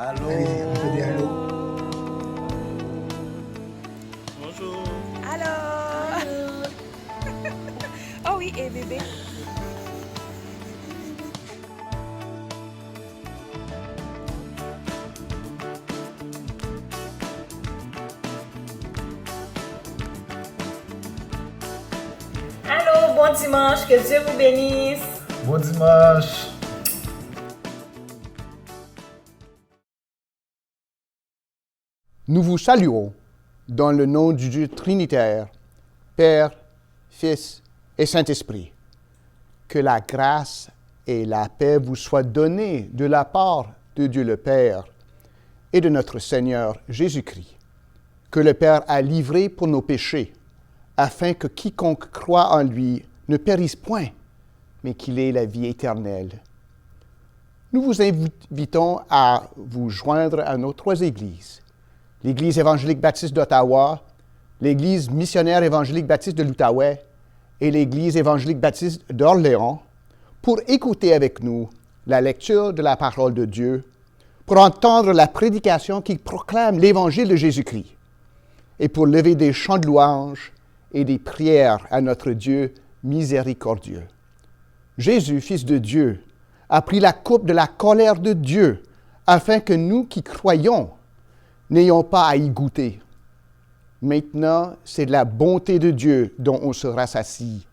Allô. Allez-y, on peut dire allô. Bonjour. Allô. Oh oui, et bébé. Allô, bon dimanche, que Dieu vous bénisse. Bon dimanche. Nous vous saluons dans le nom du Dieu Trinitaire, Père, Fils et Saint-Esprit. Que la grâce et la paix vous soient données de la part de Dieu le Père et de notre Seigneur Jésus-Christ, que le Père a livré pour nos péchés, afin que quiconque croit en lui ne périsse point, mais qu'il ait la vie éternelle. Nous vous invitons à vous joindre à nos 3 églises. L'Église évangélique baptiste d'Ottawa, l'Église missionnaire évangélique baptiste de l'Outaouais et l'Église évangélique baptiste d'Orléans, pour écouter avec nous la lecture de la parole de Dieu, pour entendre la prédication qui proclame l'Évangile de Jésus-Christ, et pour lever des chants de louange et des prières à notre Dieu miséricordieux. Jésus, Fils de Dieu, a pris la coupe de la colère de Dieu, afin que nous qui croyons n'ayons pas à y goûter. Maintenant, c'est de la bonté de Dieu dont on se rassasie.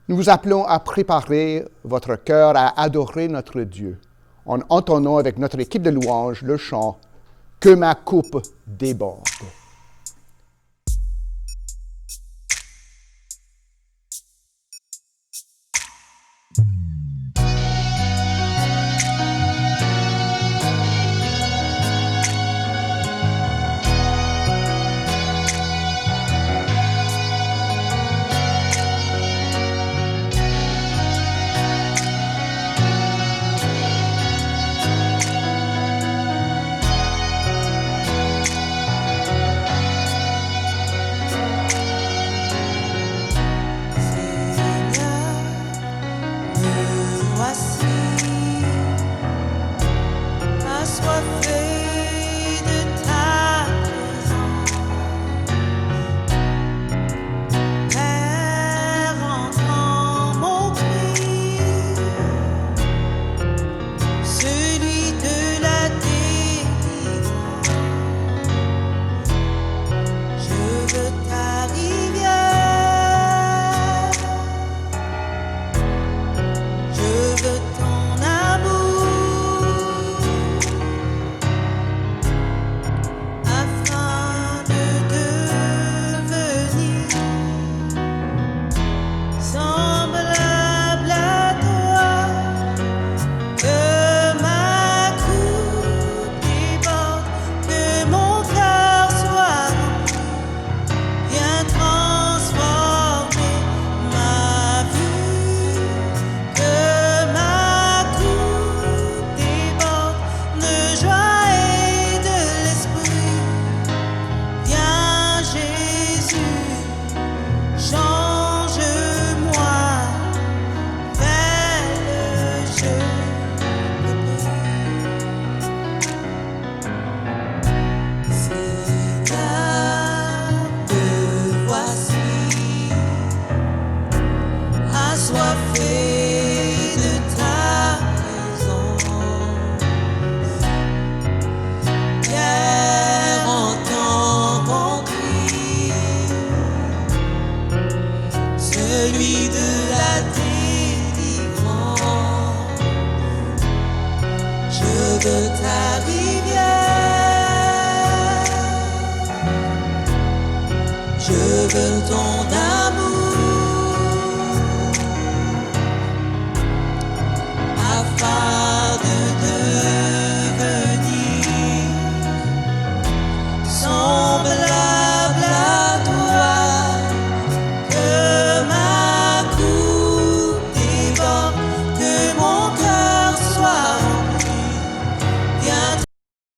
Nous vous appelons à préparer votre cœur à adorer notre Dieu, en entonnant avec notre équipe de louanges le chant « Que ma coupe déborde ».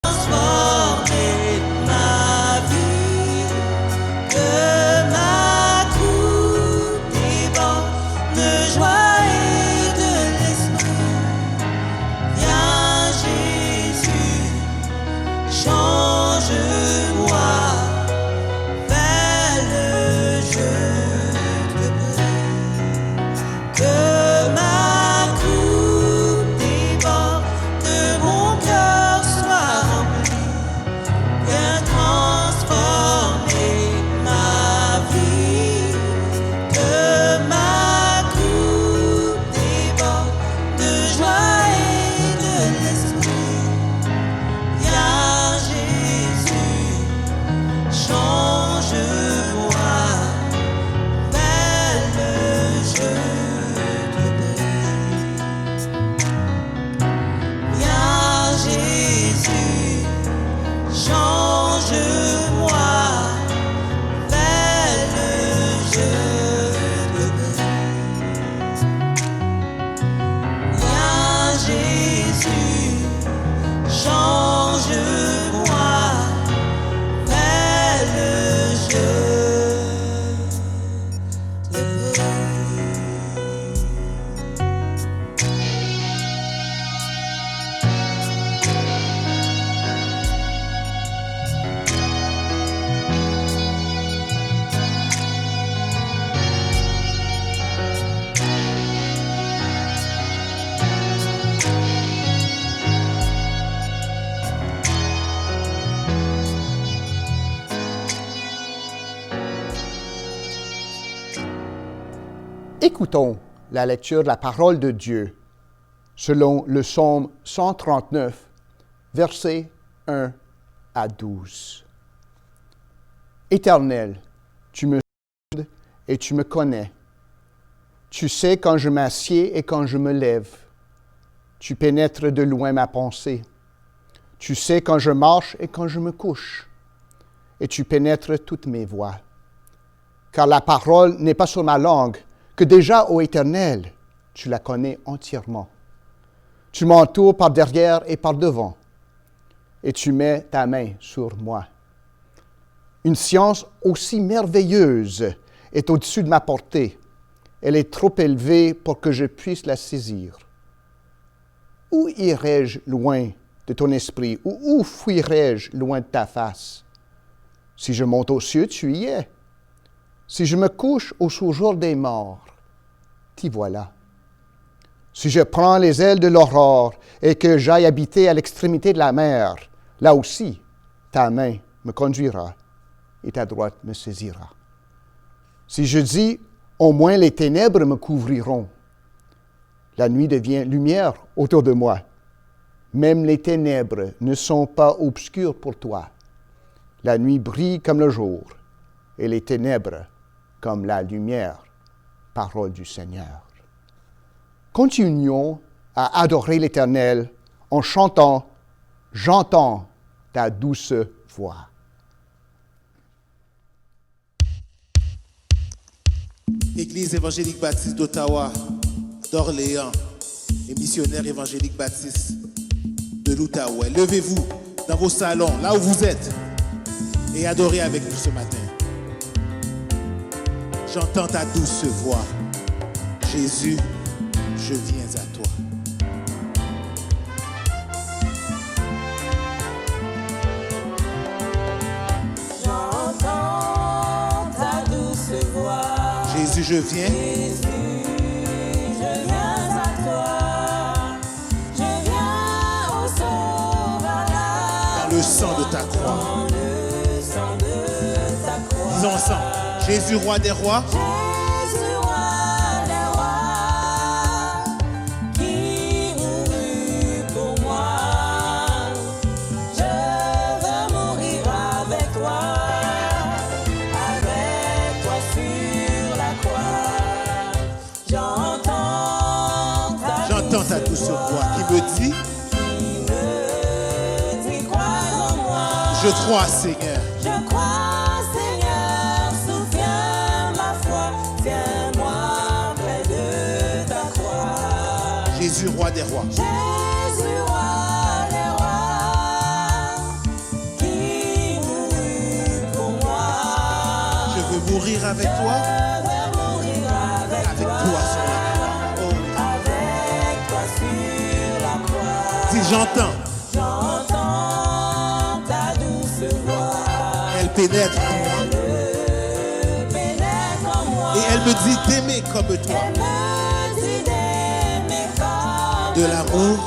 Transformer ma vie, que ma Écoutons la lecture de la parole de Dieu selon le psaume 139, versets 1 à 12. Éternel, tu me sondes et tu me connais. Tu sais quand je m'assieds et quand je me lève. Tu pénètres de loin ma pensée. Tu sais quand je marche et quand je me couche. Et tu pénètres toutes mes voies. Car la parole n'est pas sur ma langue, que déjà, ô Éternel, tu la connais entièrement. Tu m'entoures par derrière et par devant, et tu mets ta main sur moi. Une science aussi merveilleuse est au-dessus de ma portée. Elle est trop élevée pour que je puisse la saisir. Où irai-je loin de ton esprit, ou où fuirai-je loin de ta face? Si je monte aux cieux, tu y es. Si je me couche au séjour des morts, t'y voilà. Si je prends les ailes de l'aurore et que j'aille habiter à l'extrémité de la mer, là aussi, ta main me conduira et ta droite me saisira. Si je dis, au moins les ténèbres me couvriront, la nuit devient lumière autour de moi. Même les ténèbres ne sont pas obscures pour toi. La nuit brille comme le jour et les ténèbres comme la lumière. Parole du Seigneur. Continuons à adorer l'Éternel en chantant « J'entends ta douce voix ». Église évangélique baptiste d'Ottawa, d'Orléans, et missionnaire évangélique baptiste de l'Outaouais. Levez-vous dans vos salons, là où vous êtes, et adorez avec nous ce matin. J'entends ta douce voix. Jésus, je viens à toi. J'entends ta douce voix. Jésus, je viens. Jésus, je viens à toi. Je viens au sauveur. Dans le sang de ta croix. Dans le sang de ta croix. Disons ensemble. Jésus, roi des rois. Jésus, roi des rois, qui mourut pour moi. Je veux mourir avec toi sur la croix. J'entends ta douce voix qui me dit, crois en moi. Je crois, Seigneur. Je crois, Seigneur, souviens ma foi, tiens-moi près de ta croix. Jésus, roi des rois. Jésus, roi des rois, qui mourut pour moi. Je veux mourir avec toi. Je veux mourir avec toi sur la croix. Oh. Avec toi sur la croix. Si j'entends. J'entends ta douce voix. Elle pénètre en moi. Et elle me dit d'aimer comme toi. De l'amour.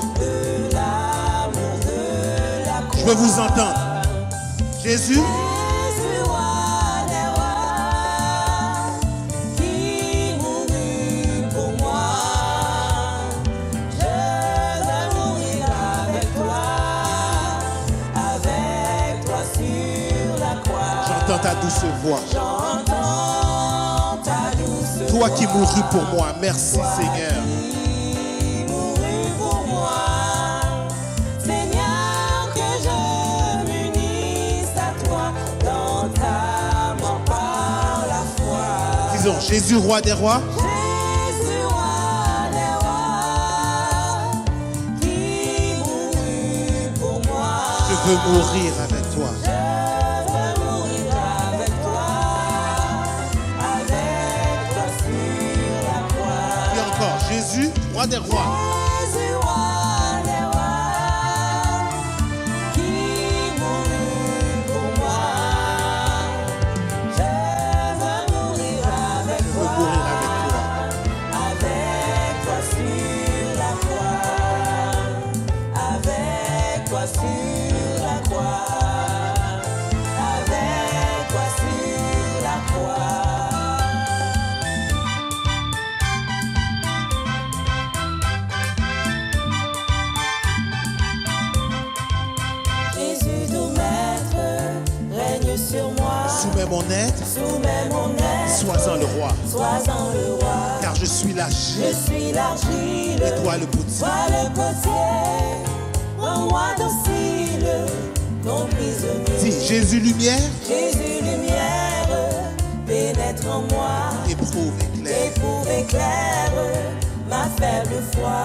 Je veux vous entendre. Jésus. Jésus, roi des rois, qui mourut pour moi. Je veux mourir avec toi sur la croix. J'entends ta douce voix. J'entends ta douce voix. Toi qui mourus pour moi, merci Seigneur. Qui mourut pour moi. Seigneur, que je m'unisse à toi dans ta mort par la foi. Disons, Jésus, roi des rois. Jésus, roi des rois, qui mourut pour moi. Je veux mourir avec toi. Je veux mourir avec toi sur la croix. Et encore, Jésus, roi des rois. Jésus, roi des rois, qui mourut pour moi. Je veux mourir avec Je veux toi. mourir avec toi. Avec toi sur la croix, avec toi sur la croix, avec toi sur la croix. mon aide, soumets mon aide, sois-en le roi. sois-en le roi. Car je suis Je l'argile suis l'argile, et toi le potier. toi le potier. Rends-moi docile, ton prisonnier. Dis Jésus lumière, Jésus lumière, pénètre en moi, éprouve, éclaire. éprouve, éclaire ma faible foi.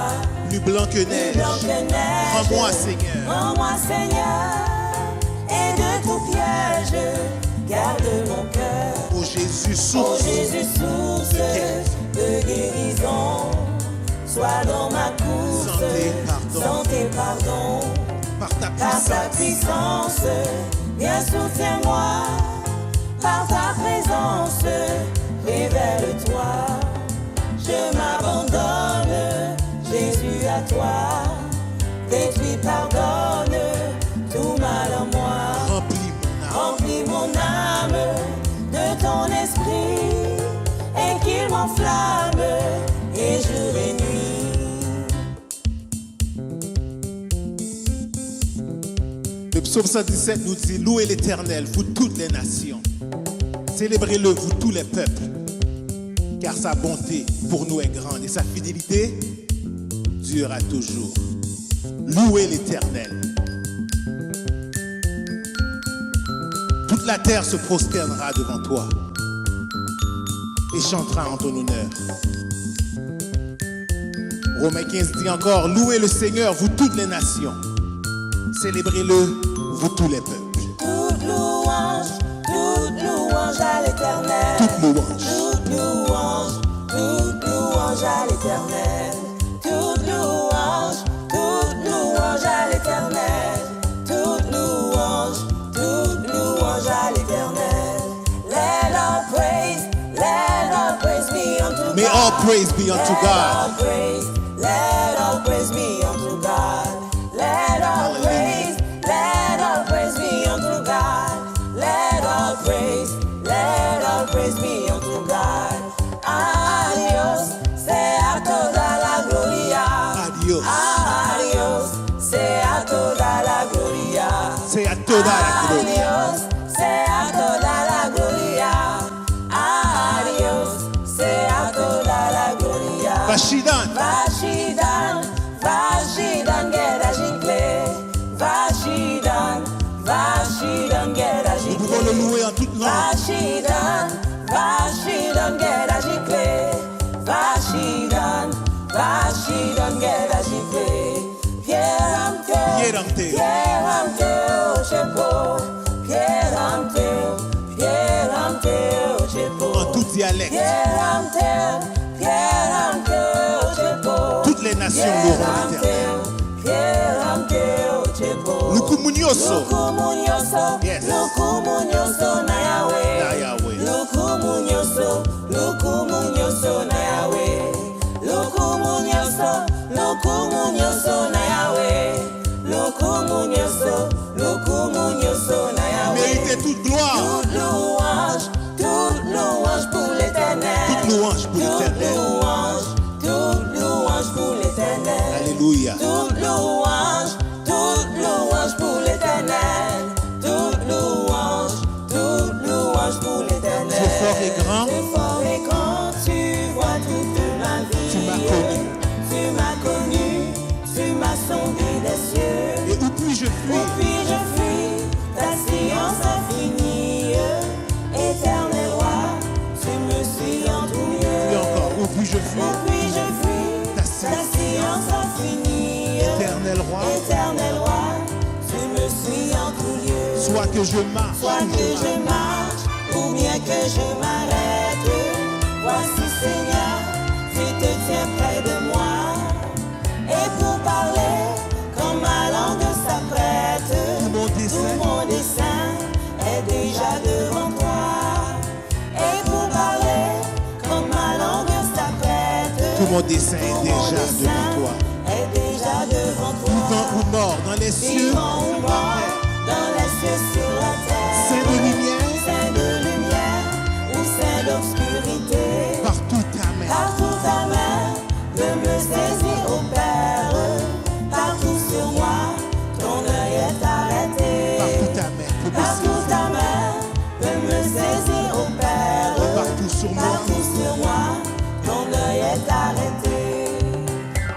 Plus blanc que Plus neige, blanc que neige, rends-moi Seigneur. rends-moi Seigneur, et de tout piège, garde mon cœur. Ô Jésus, Ô source Jésus, source de guérison, sois dans ma course, Santé, pardon. santé, pardon. par ta Par ta puissance. puissance, viens soutiens-moi. Par ta présence, révèle-toi. Je m'abandonne, Jésus, à toi. Détruis, pardonne tout mal en moi. Remplis mon âme, Remplis mon âme de ton esprit et qu'il m'enflamme et jour et nuit. Le psaume 117 nous dit: louez l'Éternel, vous toutes les nations. Célébrez-le, vous tous les peuples. Car sa bonté pour nous est grande et sa fidélité durera toujours. Louez l'Éternel. Toute la terre se prosternera devant toi et chantera en ton honneur. Romains 15 dit encore: louez le Seigneur, vous toutes les nations. Célébrez-le, vous tous les peuples. Toute louange à l'Éternel. Toute louange. Toute louange à l'Éternel. Toute louange à l'Éternel. Toute louange à l'Éternel. Let all praise be unto God. May all praise be unto God. Let all praise be unto God. Let all praise be unto God. Let all praise be unto God. Adios, sea toda la gloria. Adios. Adios, sea toda la gloria. Sea toda la gloria. Adios, sea toda la gloria. Adios, sea toda la gloria. Vashidan. Vashidan, gera jicle. Vashidan, gera Nous pouvons le jicle. louer en toute langue. Vashidan, gera jicle. Vashidan, gera jicle. Pieramte. En tout dialecte. Toutes les nations loueront l'Éternel. Lukumunyoso. Yes. Lukumunyoso na Yahweh. Na Yahweh. Lukumunyoso na Yahweh. Lukumunyoso na Yahweh. Lukumunyoso na Yahweh. Méritez toute gloire. Toute louange pour l'Éternel. Toute louange pour l'Éternel. Toute louange pour l'Éternel. Alléluia. Toute louange pour l'Éternel. Toute louange pour l'Éternel. Dieu fort et grand. Dieu fort et grand, tu vois toute ma vie. Tu m'as connu. Tu m'as sondé des cieux. Et où puis-je Où fuir? puis-je fuir ta science infinie, éternel roi, tu me suis en tout lieu. Et encore, où puis-je Où fuir? puis-je fuir Ta ta science infinie, Éternel roi. éternel roi, tu me suis en tout lieu. Soit que je marche. Soit que je marche, ou bien que je m'arrête, voici Seigneur, tu te tiens près de moi. Et pour parler, quand ma langue s'apprête, tout mon dessein est déjà devant toi. Et pour parler, quand ma langue s'apprête, Tout mon dessein est tout mon déjà dessein devant toi. est déjà devant toi. Vivant ou mort dans les cieux. Vivant ou mort, dans les cieux, sur la terre. Saint de lumière. Saint de lumière ou saint d'obscurité. Partout ta main. Partout ta main de me saisir au Père. Partout sur moi, ton œil est arrêté. Partout ta main. Pour me Partout saisir. ta main de me saisir sur moi, ton œil est arrêté.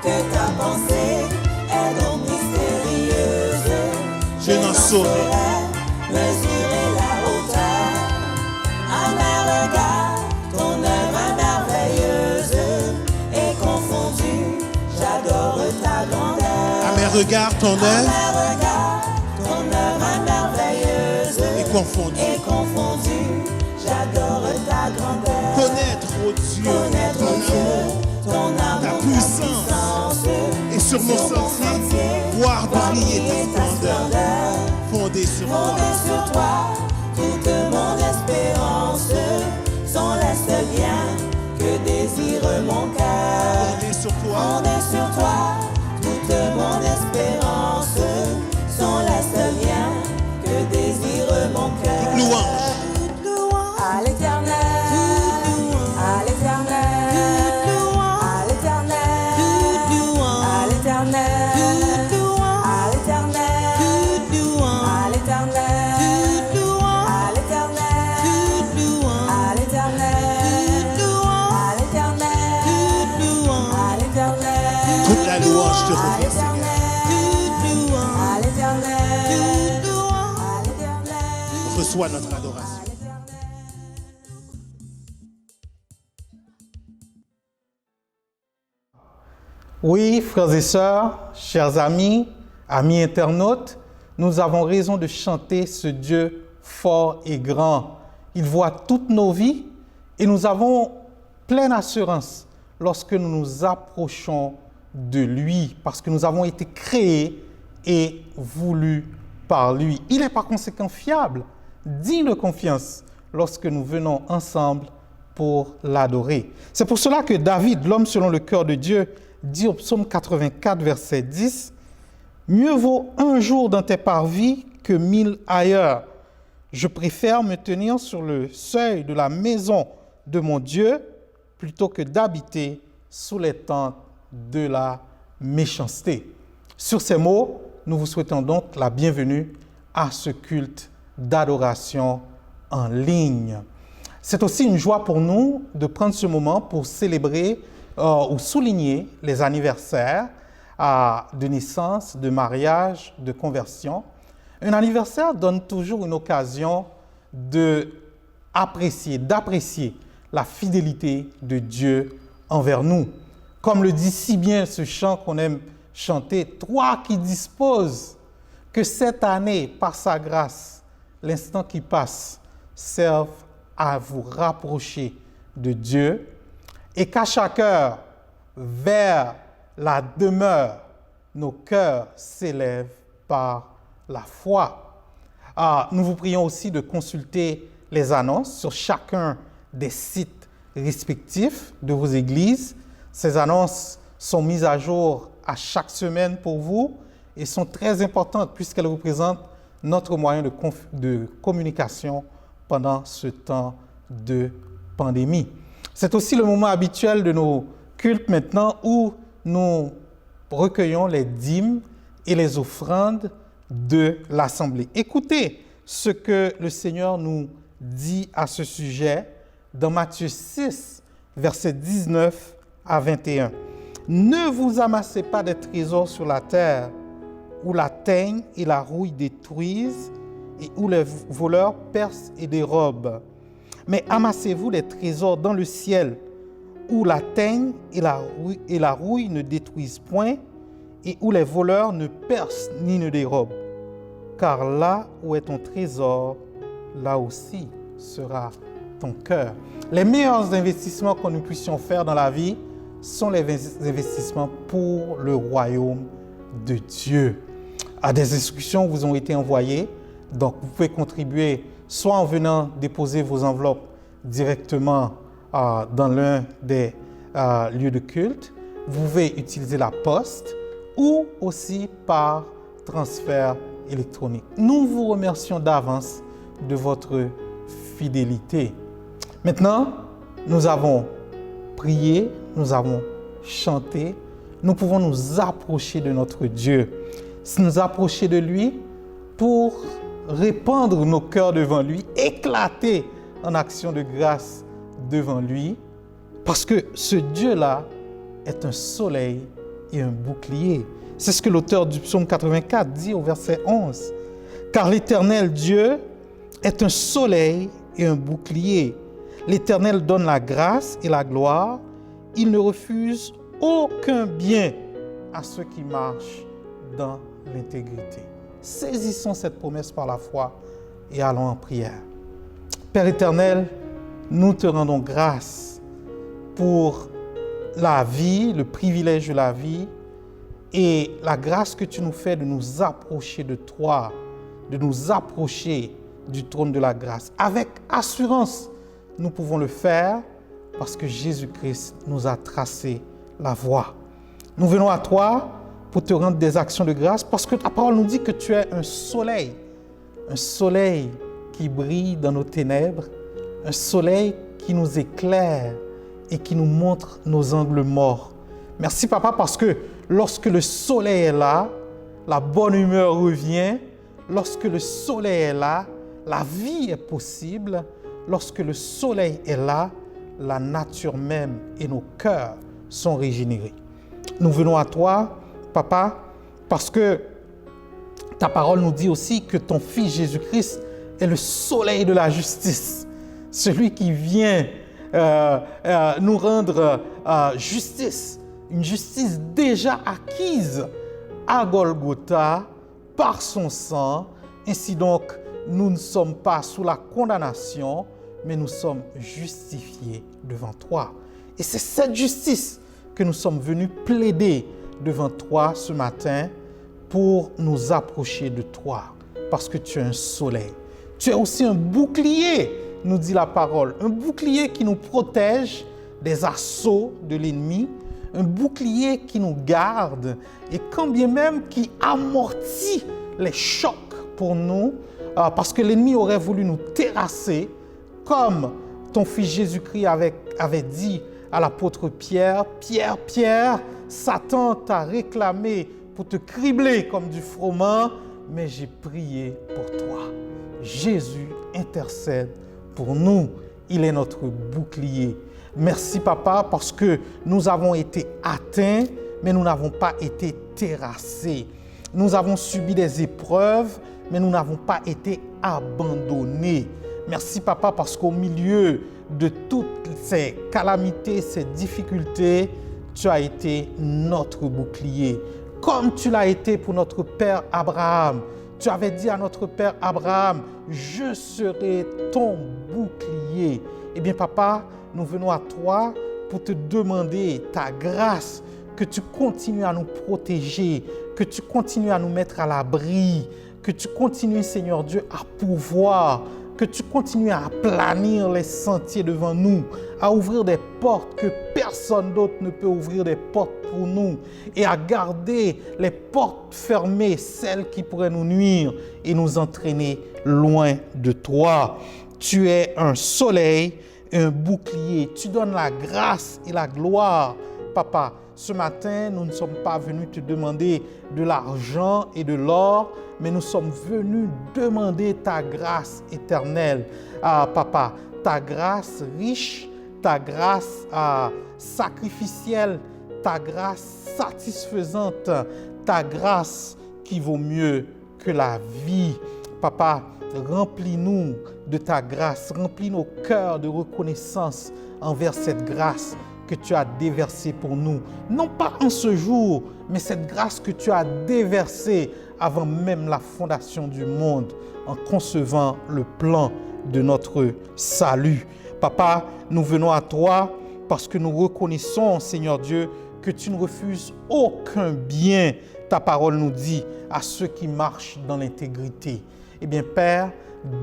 Que ta pensée est donc mystérieuse. Je n'en saurais mesurer la hauteur. À mes regards, ton œuvre est merveilleuse. Et confondue, j'adore ta grandeur. à mes regards ton À œuvre mes regards, ton œuvre est merveilleuse. est confondue. Et confondue, j'adore ta grandeur. Connaître, oh Dieu, Connaître, ton oh amour, Dieu, ton amour, ta puissance. Et sur mon sentier, voir briller ta splendeur. Fondé sur moi, Fondé sur toi, toute mon espérance. Sont les seuls biens que désire mon cœur. fondé sur toi, Fondé sur toi, toute mon espérance. Sont les seuls biens que désire mon cœur. louange. À l'éternel, à l'éternel, à l'éternel, à l'éternel, à l'éternel, à l'éternel, à l'éternel, à l'éternel, à l'éternel, Toute la louange te à revient, Seigneur. l'éternel, à l'éternel, à l'éternel. Reçois notre adoration. Oui, frères et sœurs, chers amis, amis internautes, nous avons raison de chanter ce Dieu fort et grand. Il voit toutes nos vies et nous avons pleine assurance lorsque nous nous approchons de lui parce que nous avons été créés et voulus par lui. Il est par conséquent fiable, digne de confiance lorsque nous venons ensemble pour l'adorer. C'est pour cela que David, l'homme selon le cœur de Dieu, dit au psaume 84, verset 10, « Mieux vaut un jour dans tes parvis que 1000 ailleurs. Je préfère me tenir sur le seuil de la maison de mon Dieu plutôt que d'habiter sous les tentes de la méchanceté. » Sur ces mots, nous vous souhaitons donc la bienvenue à ce culte d'adoration en ligne. C'est aussi une joie pour nous de prendre ce moment pour célébrer ou souligner les anniversaires de naissance, de mariage, de conversion. Un anniversaire donne toujours une occasion d'apprécier la fidélité de Dieu envers nous. Comme le dit si bien ce chant qu'on aime chanter, « Toi qui disposes que cette année, par sa grâce, l'instant qui passe, serve à vous rapprocher de Dieu, et qu'à chaque heure, vers la demeure, nos cœurs s'élèvent par la foi. » Nous vous prions aussi de consulter les annonces sur chacun des sites respectifs de vos églises. Ces annonces sont mises à jour à chaque semaine pour vous et sont très importantes puisqu'elles représentent notre moyen de communication pendant ce temps de pandémie. C'est aussi le moment habituel de nos cultes maintenant où nous recueillons les dîmes et les offrandes de l'Assemblée. Écoutez ce que le Seigneur nous dit à ce sujet dans Matthieu 6, versets 19 à 21. « Ne vous amassez pas des trésors sur la terre, où la teigne et la rouille détruisent et où les voleurs percent et dérobent. Mais amassez-vous des trésors dans le ciel, où la teigne et la rouille ne détruisent point et où les voleurs ne percent ni ne dérobent. Car là où est ton trésor, là aussi sera ton cœur. » Les meilleurs investissements que nous puissions faire dans la vie sont les investissements pour le royaume de Dieu. Des instructions vous ont été envoyées, donc vous pouvez contribuer soit en venant déposer vos enveloppes directement dans l'un des lieux de culte, vous pouvez utiliser la poste ou aussi par transfert électronique. Nous vous remercions d'avance de votre fidélité. Maintenant, nous avons prié, nous avons chanté, nous pouvons nous approcher de notre Dieu, nous approcher de lui pour répandre nos cœurs devant lui, éclater en action de grâce devant lui Parce que ce Dieu-là est un soleil et un bouclier. C'est ce que l'auteur du psaume 84 dit au verset 11. Car l'Éternel Dieu est un soleil et un bouclier. L'Éternel donne la grâce et la gloire. Il ne refuse aucun bien à ceux qui marchent dans l'intégrité. Saisissons cette promesse par la foi et allons en prière. Père éternel, nous te rendons grâce pour la vie, le privilège de la vie et la grâce que tu nous fais de nous approcher de toi, de nous approcher du trône de la grâce. Avec assurance, nous pouvons le faire parce que Jésus-Christ nous a tracé la voie. Nous venons à toi pour te rendre des actions de grâce parce que ta parole nous dit que tu es un soleil qui brille dans nos ténèbres, un soleil qui nous éclaire et qui nous montre nos angles morts. Merci Papa parce que lorsque le soleil est là, la bonne humeur revient. Lorsque le soleil est là, la vie est possible. Lorsque le soleil est là, la nature même et nos cœurs sont régénérés. Nous venons à toi, Papa, parce que ta parole nous dit aussi que ton Fils Jésus-Christ est le soleil de la justice, celui qui vient nous rendre justice, une justice déjà acquise à Golgotha par son sang. Ainsi donc, nous ne sommes pas sous la condamnation, mais nous sommes justifiés devant toi. Et c'est cette justice que nous sommes venus plaider devant toi ce matin pour nous approcher de toi, parce que tu es un soleil. Tu es aussi un bouclier, nous dit la parole, un bouclier qui nous protège des assauts de l'ennemi, un bouclier qui nous garde et quand bien même qui amortit les chocs pour nous, parce que l'ennemi aurait voulu nous terrasser, comme ton Fils Jésus-Christ avait dit à l'apôtre Pierre, « Pierre, Pierre, Satan t'a réclamé pour te cribler comme du froment, mais j'ai prié pour toi. » Jésus intercède pour nous. Il est notre bouclier. Merci Papa parce que nous avons été atteints, mais nous n'avons pas été terrassés. Nous avons subi des épreuves, mais nous n'avons pas été abandonnés. Merci Papa parce qu'au milieu de toutes ces calamités, ces difficultés, tu as été notre bouclier. Comme tu l'as été pour notre père Abraham. Tu avais dit à notre père Abraham, « Je serai ton bouclier. » Eh bien, Papa, nous venons à toi pour te demander ta grâce, que tu continues à nous protéger, que tu continues à nous mettre à l'abri, que tu continues, Seigneur Dieu, à pourvoir, que tu continues à aplanir les sentiers devant nous, à ouvrir des portes que personne d'autre ne peut ouvrir des portes pour nous et à garder les portes fermées, celles qui pourraient nous nuire et nous entraîner loin de toi. Tu es un soleil, un bouclier. Tu donnes la grâce et la gloire, Papa. Ce matin, nous ne sommes pas venus te demander de l'argent et de l'or, mais nous sommes venus demander ta grâce éternelle. Papa, ta grâce riche, ta grâce sacrificielle, ta grâce satisfaisante, ta grâce qui vaut mieux que la vie. Papa, remplis-nous de ta grâce, remplis nos cœurs de reconnaissance envers cette grâce que tu as déversée pour nous. Non pas en ce jour, mais cette grâce que tu as déversée avant même la fondation du monde, en concevant le plan de notre salut. Papa, nous venons à toi parce que nous reconnaissons, Seigneur Dieu, que tu ne refuses aucun bien, ta parole nous dit, à ceux qui marchent dans l'intégrité. Eh bien, Père,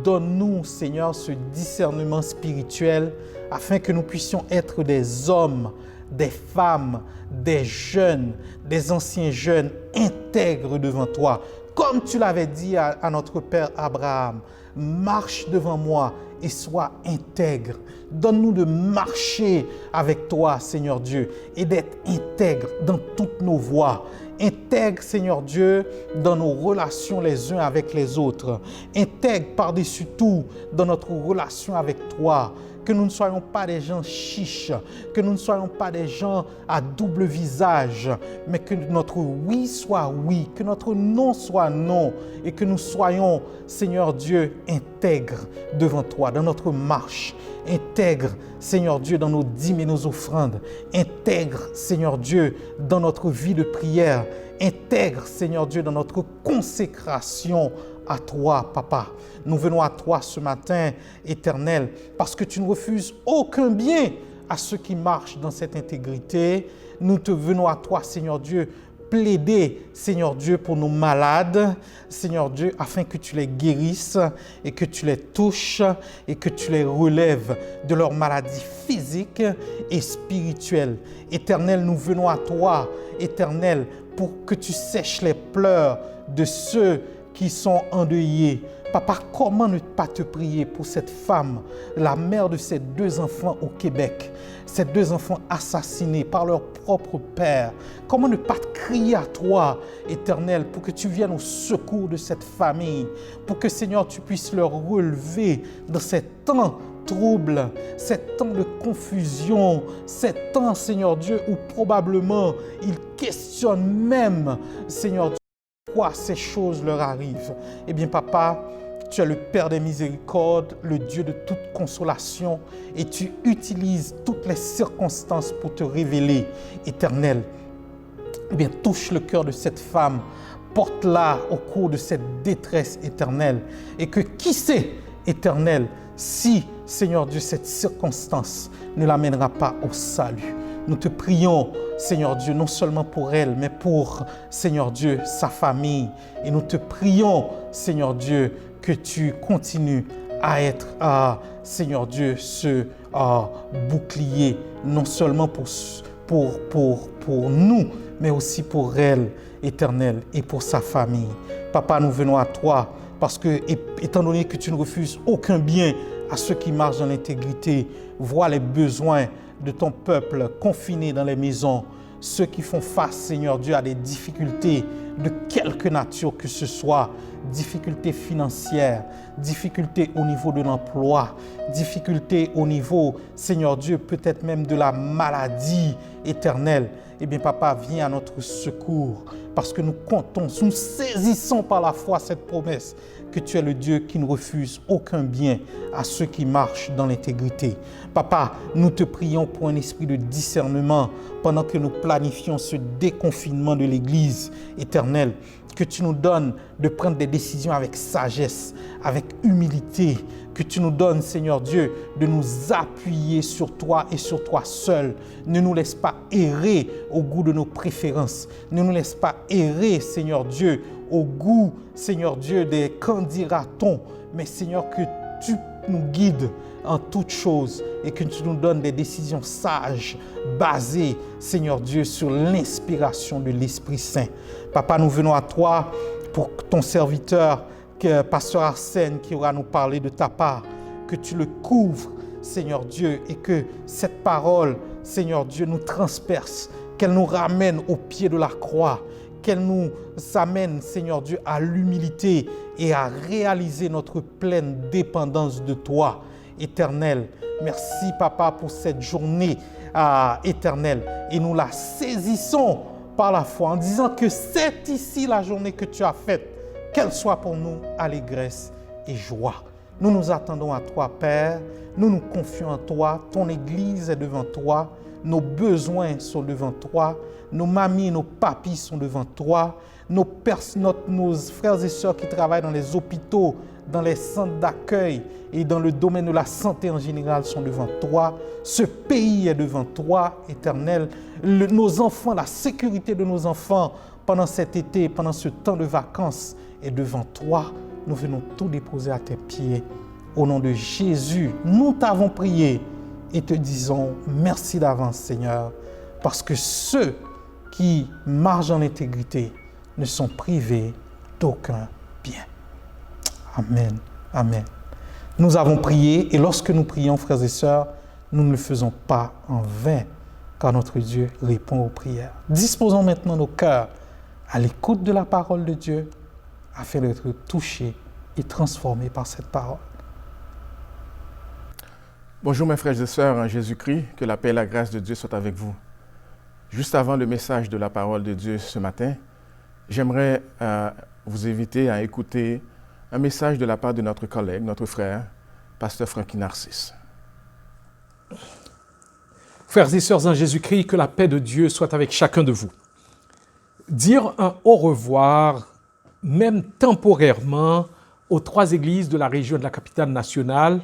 donne-nous, Seigneur, ce discernement spirituel afin que nous puissions être des hommes, des femmes, des jeunes, des anciens jeunes intègres devant toi. Comme tu l'avais dit à notre père Abraham, marche devant moi et sois intègre. Donne-nous de marcher avec toi, Seigneur Dieu, et d'être intègre dans toutes nos voies. Intègre, Seigneur Dieu, dans nos relations les uns avec les autres. Intègre par-dessus tout dans notre relation avec toi. que nous ne soyons pas des gens chiches, que nous ne soyons pas des gens à double visage, mais que notre oui soit oui, que notre non soit non, et que nous soyons, Seigneur Dieu, intègres devant toi, dans notre marche, intègres, Seigneur Dieu, dans nos dîmes et nos offrandes, intègres, Seigneur Dieu, dans notre vie de prière, intègres, Seigneur Dieu, dans notre consécration à toi, Papa. Nous venons à toi ce matin, Éternel, parce que tu ne refuses aucun bien à ceux qui marchent dans cette intégrité. Nous te venons à toi, Seigneur Dieu, plaider, Seigneur Dieu, pour nos malades, Seigneur Dieu, afin que tu les guérisses et que tu les touches et que tu les relèves de leurs maladies physiques et spirituelles. Éternel, nous venons à toi, Éternel, pour que tu sèches les pleurs de ceux qui sont endeuillés. Papa, comment ne pas te prier pour cette femme, la mère de ces 2 enfants au Québec, ces 2 enfants assassinés par leur propre père? Comment ne pas te crier à toi, Éternel, pour que tu viennes au secours de cette famille, pour que, Seigneur, tu puisses leur relever dans ces temps troubles, ces temps de confusion, ces temps, Seigneur Dieu, où probablement ils questionnent même, Seigneur Dieu, pourquoi ces choses leur arrivent. Eh bien, Papa, tu es le Père des miséricordes, le Dieu de toute consolation, et tu utilises toutes les circonstances pour te révéler, Éternel. Eh bien, touche le cœur de cette femme, porte-la au cours de cette détresse éternelle, et que qui sait, Éternel, si, Seigneur Dieu, cette circonstance ne l'amènera pas au salut. Nous te prions, Seigneur Dieu, non seulement pour elle, mais pour, Seigneur Dieu, sa famille. Et nous te prions, Seigneur Dieu, que tu continues à être, Seigneur Dieu, ce bouclier, non seulement pour nous, mais aussi pour elle, Éternel, et pour sa famille. Papa, nous venons à toi parce que, étant donné que tu ne refuses aucun bien à ceux qui marchent dans l'intégrité, vois les besoins de ton peuple confiné dans les maisons, ceux qui font face, Seigneur Dieu, à des difficultés de quelque nature que ce soit, difficultés financières, difficultés au niveau de l'emploi, difficultés au niveau, Seigneur Dieu, peut-être même de la maladie éternelle. Eh bien, Papa, viens à notre secours parce que nous comptons, nous saisissons par la foi cette promesse que tu es le Dieu qui ne refuse aucun bien à ceux qui marchent dans l'intégrité. Papa, nous te prions pour un esprit de discernement pendant que nous planifions ce déconfinement de l'Église éternelle, que tu nous donnes de prendre des décisions avec sagesse, avec humilité, que tu nous donnes, Seigneur Dieu, de nous appuyer sur toi et sur toi seul. Ne nous laisse pas errer au goût de nos préférences. Ne nous laisse pas errer, Seigneur Dieu, au goût, Seigneur Dieu, des qu'en dira-t-on. Mais Seigneur, que tu nous guides en toutes choses et que tu nous donnes des décisions sages, basées, Seigneur Dieu, sur l'inspiration de l'Esprit Saint. Papa, nous venons à toi pour ton serviteur, Pasteur Arsène, qui aura nous parlé de ta part, que tu le couvres, Seigneur Dieu, et que cette parole, Seigneur Dieu, nous transperce, qu'elle nous ramène au pied de la croix, qu'elle nous amène, Seigneur Dieu, à l'humilité et à réaliser notre pleine dépendance de toi, Éternel. Merci, Papa, pour cette journée éternelle. Et nous la saisissons par la foi en disant que c'est ici la journée que tu as faite, qu'elle soit pour nous allégresse et joie. Nous nous attendons à toi, Père. Nous nous confions en toi. Ton Église est devant toi. Nos besoins sont devant toi. Nos mamies et nos papis sont devant toi. Nos frères et sœurs qui travaillent dans les hôpitaux, dans les centres d'accueil et dans le domaine de la santé en général sont devant toi. Ce pays est devant toi, Éternel. Nos enfants, la sécurité de nos enfants pendant cet été, pendant ce temps de vacances est devant toi. Nous venons tout déposer à tes pieds. Au nom de Jésus, nous t'avons prié et te disons merci d'avance, Seigneur, parce que ceux qui marchent en intégrité ne sont privés d'aucun bien. Amen. Amen. Nous avons prié et lorsque nous prions, frères et sœurs, nous ne le faisons pas en vain, car notre Dieu répond aux prières. Disposons maintenant nos cœurs à l'écoute de la parole de Dieu afin d'être touchés et transformés par cette parole. Bonjour mes frères et sœurs en Jésus-Christ, que la paix et la grâce de Dieu soient avec vous. Juste avant le message de la parole de Dieu ce matin, j'aimerais vous inviter à écouter un message de la part de notre collègue, notre frère, pasteur Francky Narcisse. Frères et sœurs en Jésus-Christ, que la paix de Dieu soit avec chacun de vous. Dire un au revoir, même temporairement, aux 3 églises de la région de la capitale nationale,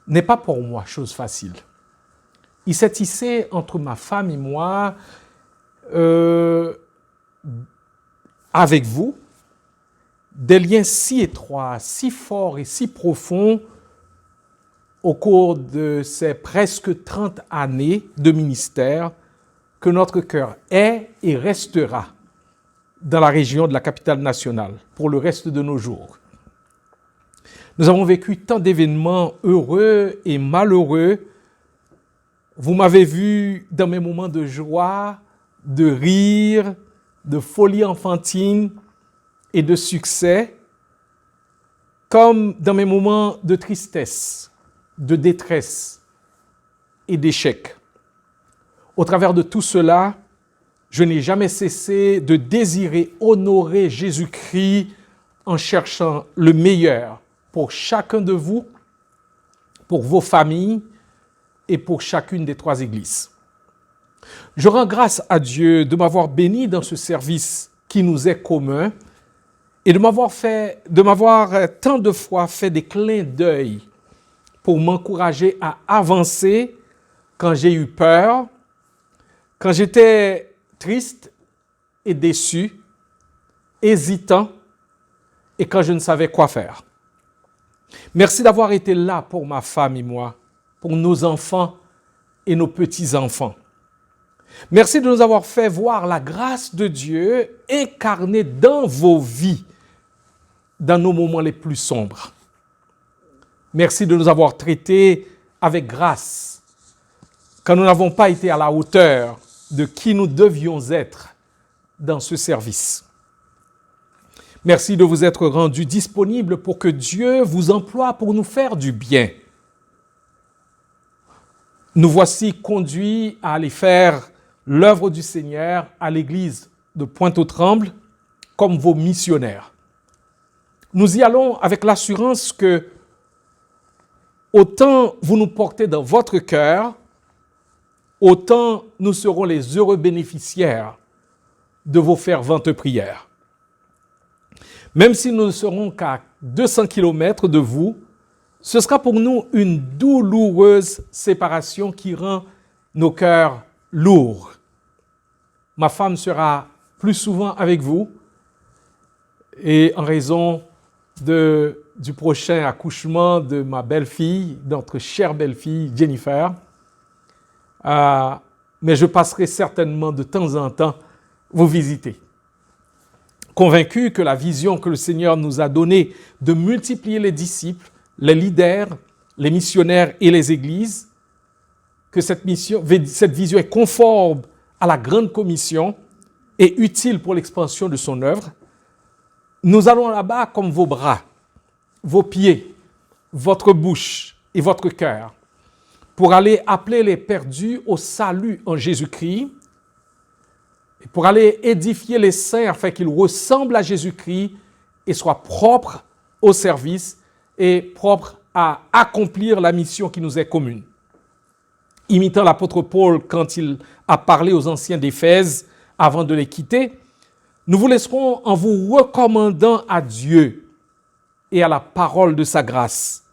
n'est pas pour moi chose facile. Il s'est tissé entre ma femme et moi, avec vous, des liens si étroits, si forts et si profonds au cours de ces presque 30 années de ministère que notre cœur est et restera dans la région de la capitale nationale pour le reste de nos jours. Nous avons vécu tant d'événements heureux et malheureux. Vous m'avez vu dans mes moments de joie, de rire, de folie enfantine et de succès, comme dans mes moments de tristesse, de détresse et d'échec. Au travers de tout cela, je n'ai jamais cessé de désirer honorer Jésus-Christ en cherchant le meilleur pour chacun de vous, pour vos familles et pour chacune des 3 églises. Je rends grâce à Dieu de m'avoir béni dans ce service qui nous est commun et de m'avoir tant de fois fait des clins d'œil pour m'encourager à avancer quand j'ai eu peur, quand j'étais triste et déçu, hésitant et quand je ne savais quoi faire. Merci d'avoir été là pour ma femme et moi, pour nos enfants et nos petits-enfants. Merci de nous avoir fait voir la grâce de Dieu incarnée dans vos vies, dans nos moments les plus sombres. Merci de nous avoir traités avec grâce, quand nous n'avons pas été à la hauteur de qui nous devions être dans ce service. Merci de vous être rendus disponibles pour que Dieu vous emploie pour nous faire du bien. Nous voici conduits à aller faire l'œuvre du Seigneur à l'église de Pointe-aux-Trembles comme vos missionnaires. Nous y allons avec l'assurance que autant vous nous portez dans votre cœur, autant nous serons les heureux bénéficiaires de vos ferventes prières. Même si nous ne serons qu'à 200 km de vous, ce sera pour nous une douloureuse séparation qui rend nos cœurs lourds. Ma femme sera plus souvent avec vous et en raison du prochain accouchement de ma belle-fille, notre chère belle-fille Jennifer, mais je passerai certainement de temps en temps vous visiter. Convaincu que la vision que le Seigneur nous a donnée de multiplier les disciples, les leaders, les missionnaires et les églises, que cette vision est conforme à la grande commission et utile pour l'expansion de son œuvre, nous allons là-bas comme vos bras, vos pieds, votre bouche et votre cœur pour aller appeler les perdus au salut en Jésus-Christ, et pour aller édifier les saints afin qu'ils ressemblent à Jésus-Christ et soient propres au service et propres à accomplir la mission qui nous est commune. Imitant l'apôtre Paul quand il a parlé aux anciens d'Éphèse avant de les quitter, nous vous laisserons en vous recommandant à Dieu et à la parole de sa grâce,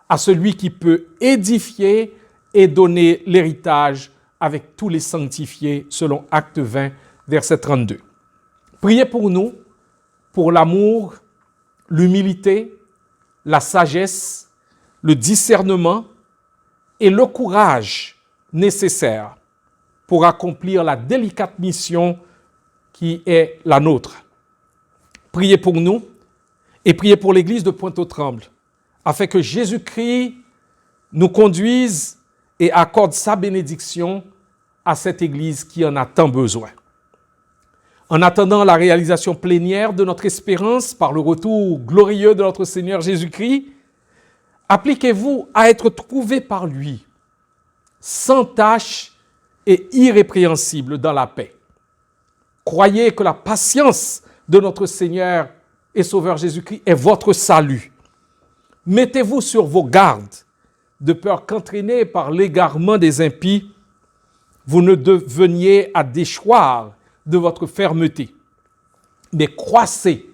à celui qui peut édifier et donner l'héritage avec tous les sanctifiés selon Acte 20, verset 32. Priez pour nous, pour l'amour, l'humilité, la sagesse, le discernement et le courage nécessaires pour accomplir la délicate mission qui est la nôtre. Priez pour nous et priez pour l'Église de Pointe-aux-Trembles, afin que Jésus-Christ nous conduise et accorde sa bénédiction à cette Église qui en a tant besoin. En attendant la réalisation plénière de notre espérance par le retour glorieux de notre Seigneur Jésus-Christ, appliquez-vous à être trouvés par lui sans tache et irrépréhensible dans la paix. Croyez que la patience de notre Seigneur et Sauveur Jésus-Christ est votre salut. Mettez-vous sur vos gardes, de peur qu'entraînés par l'égarement des impies, vous ne deveniez à déchoir de votre fermeté, mais croissez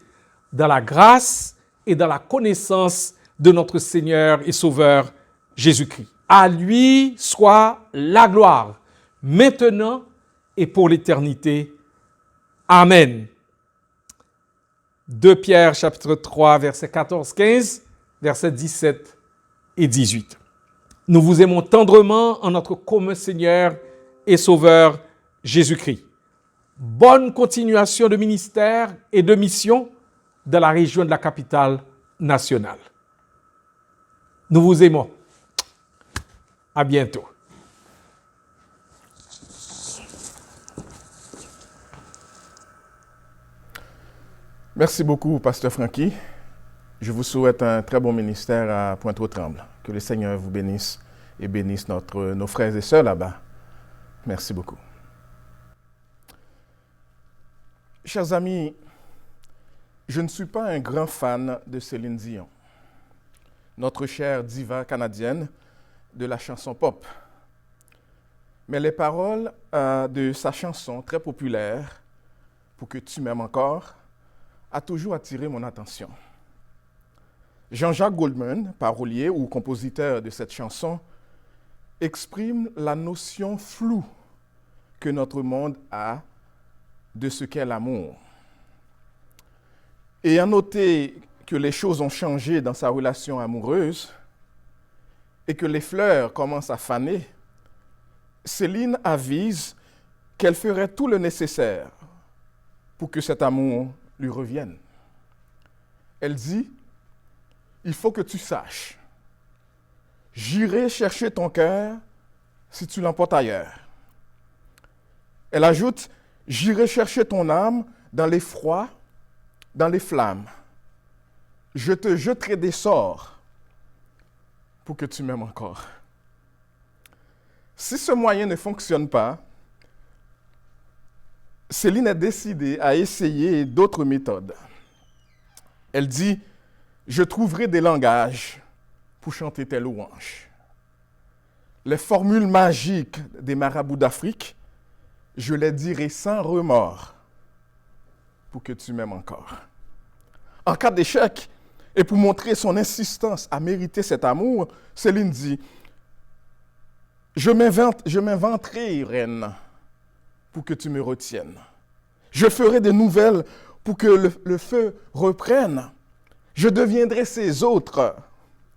dans la grâce et dans la connaissance de notre Seigneur et Sauveur Jésus-Christ. À lui soit la gloire, maintenant et pour l'éternité. Amen. 2 Pierre chapitre 3, versets 14-15, versets 17 et 18. Nous vous aimons tendrement en notre commun Seigneur et Sauveur Jésus-Christ. Bonne continuation de ministère et de mission dans la région de la capitale nationale. Nous vous aimons. À bientôt. Merci beaucoup, Pasteur Francky. Je vous souhaite un très bon ministère à Pointe-aux-Trembles. Que le Seigneur vous bénisse et bénisse nos frères et sœurs là-bas. Merci beaucoup. Chers amis, je ne suis pas un grand fan de Céline Dion, notre chère diva canadienne de la chanson pop. Mais les paroles de sa chanson très populaire, « Pour que tu m'aimes encore », a toujours attiré mon attention. Jean-Jacques Goldman, parolier ou compositeur de cette chanson, exprime la notion floue que notre monde a de ce qu'est l'amour. Ayant noté que les choses ont changé dans sa relation amoureuse et que les fleurs commencent à faner, Céline avise qu'elle ferait tout le nécessaire pour que cet amour lui revienne. Elle dit, « Il faut que tu saches, j'irai chercher ton cœur si tu l'emportes ailleurs. » Elle ajoute, « J'irai chercher ton âme dans les froids, dans les flammes. Je te jeterai des sorts pour que tu m'aimes encore. » Si ce moyen ne fonctionne pas, Céline est décidée à essayer d'autres méthodes. Elle dit, « Je trouverai des langages pour chanter tes louanges. Les formules magiques des marabouts d'Afrique, je les dirai sans remords pour que tu m'aimes encore. » En cas d'échec, et pour montrer son insistance à mériter cet amour, Céline dit, « Je m'inventerai, reine, pour que tu me retiennes. Je ferai des nouvelles pour que le feu reprenne. Je deviendrai ces autres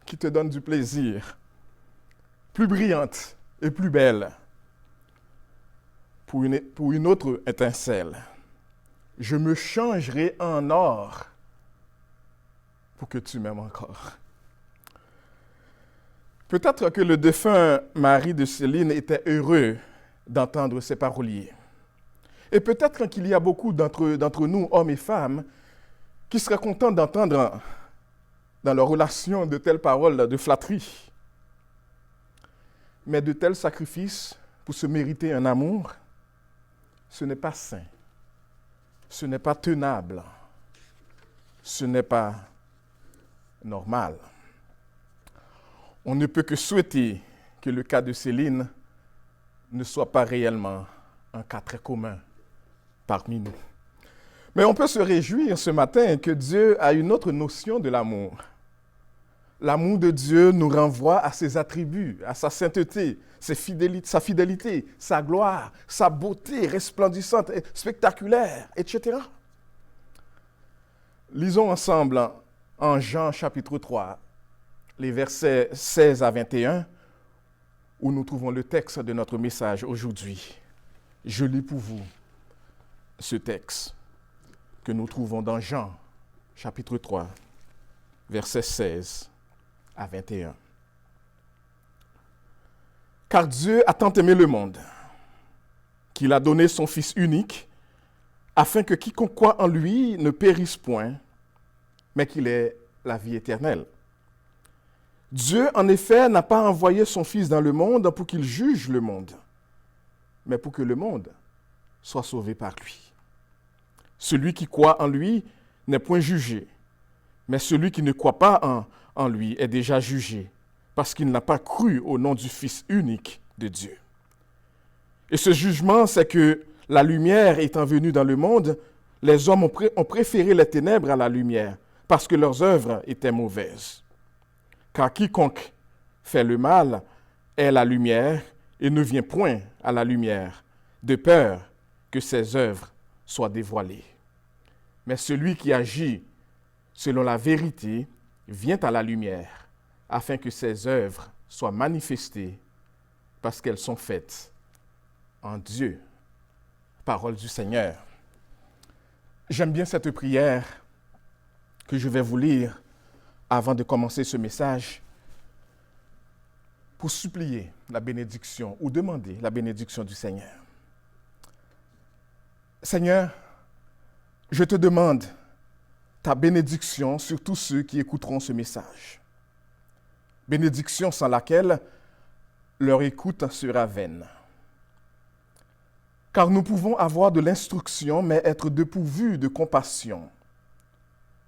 qui te donnent du plaisir, plus brillantes et plus belles, pour une autre étincelle. Je me changerai en or pour que tu m'aimes encore. » Peut-être que le défunt mari de Céline était heureux d'entendre ces paroliers. Et peut-être qu'il y a beaucoup d'entre nous, hommes et femmes, qui seraient contents d'entendre dans leur relation de telles paroles de flatterie. Mais de tels sacrifices pour se mériter un amour, ce n'est pas sain, ce n'est pas tenable, ce n'est pas normal. On ne peut que souhaiter que le cas de Céline ne soit pas réellement un cas très commun parmi nous. Mais on peut se réjouir ce matin que Dieu a une autre notion de l'amour. L'amour de Dieu nous renvoie à ses attributs, à sa sainteté, sa fidélité, sa gloire, sa beauté resplendissante, spectaculaire, etc. Lisons ensemble en Jean chapitre 3, les versets 16 à 21, où nous trouvons le texte de notre message aujourd'hui. Je lis pour vous ce texte que nous trouvons dans Jean, chapitre 3, versets 16 à 21. « Car Dieu a tant aimé le monde, qu'il a donné son Fils unique, afin que quiconque croit en lui ne périsse point, mais qu'il ait la vie éternelle. Dieu, en effet, n'a pas envoyé son Fils dans le monde pour qu'il juge le monde, mais pour que le monde soit sauvé par lui. Celui qui croit en lui n'est point jugé, mais celui qui ne croit pas en lui est déjà jugé, parce qu'il n'a pas cru au nom du Fils unique de Dieu. Et ce jugement, c'est que la lumière étant venue dans le monde, les hommes ont préféré les ténèbres à la lumière, parce que leurs œuvres étaient mauvaises. Car quiconque fait le mal est la lumière et ne vient point à la lumière, de peur que ses œuvres soient dévoilées. Mais celui qui agit selon la vérité vient à la lumière, afin que ses œuvres soient manifestées, parce qu'elles sont faites en Dieu. Parole du Seigneur. J'aime bien cette prière que je vais vous lire avant de commencer ce message, pour supplier la bénédiction ou demander la bénédiction du Seigneur. Seigneur, je te demande ta bénédiction sur tous ceux qui écouteront ce message. Bénédiction sans laquelle leur écoute sera vaine. Car nous pouvons avoir de l'instruction, mais être dépourvus de compassion.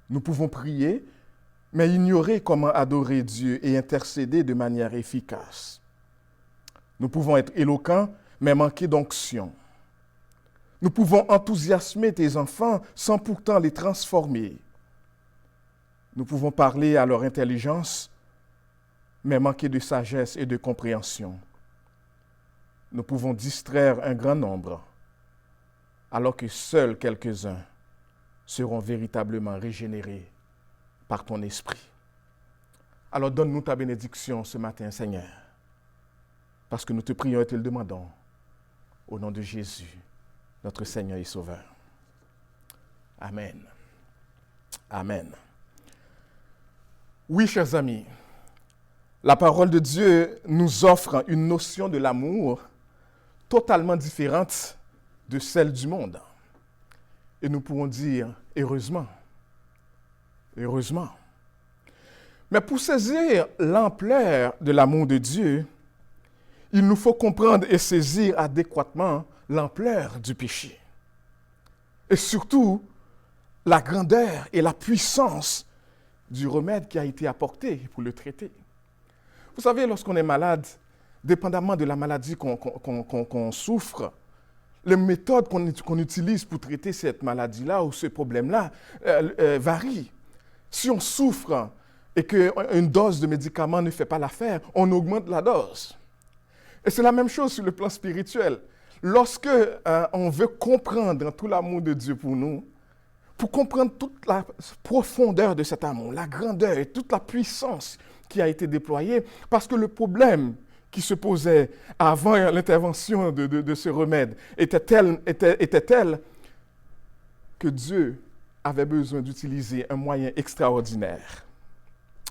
Nous pouvons prier, mais ignorer comment adorer Dieu et intercéder de manière efficace. Nous pouvons être éloquents, mais manquer d'onction. Nous pouvons enthousiasmer tes enfants sans pourtant les transformer. Nous pouvons parler à leur intelligence, mais manquer de sagesse et de compréhension. Nous pouvons distraire un grand nombre, alors que seuls quelques-uns seront véritablement régénérés par ton esprit. Alors donne-nous ta bénédiction ce matin, Seigneur, parce que nous te prions et te le demandons, au nom de Jésus, notre Seigneur et Sauveur. Amen. Amen. Oui, chers amis, la parole de Dieu nous offre une notion de l'amour totalement différente de celle du monde. Et nous pourrons dire, heureusement. Heureusement. Mais pour saisir l'ampleur de l'amour de Dieu, il nous faut comprendre et saisir adéquatement l'ampleur du péché. Et surtout, la grandeur et la puissance du remède qui a été apporté pour le traiter. Vous savez, lorsqu'on est malade, dépendamment de la maladie qu'on souffre, les méthodes qu'on utilise pour traiter cette maladie-là ou ce problème-là varient. Si on souffre et qu'une dose de médicament ne fait pas l'affaire, on augmente la dose. Et c'est la même chose sur le plan spirituel. Lorsque on veut comprendre tout l'amour de Dieu pour nous, pour comprendre toute la profondeur de cet amour, la grandeur et toute la puissance qui a été déployée, parce que le problème qui se posait avant l'intervention de ce remède était tel que Dieu avait besoin d'utiliser un moyen extraordinaire.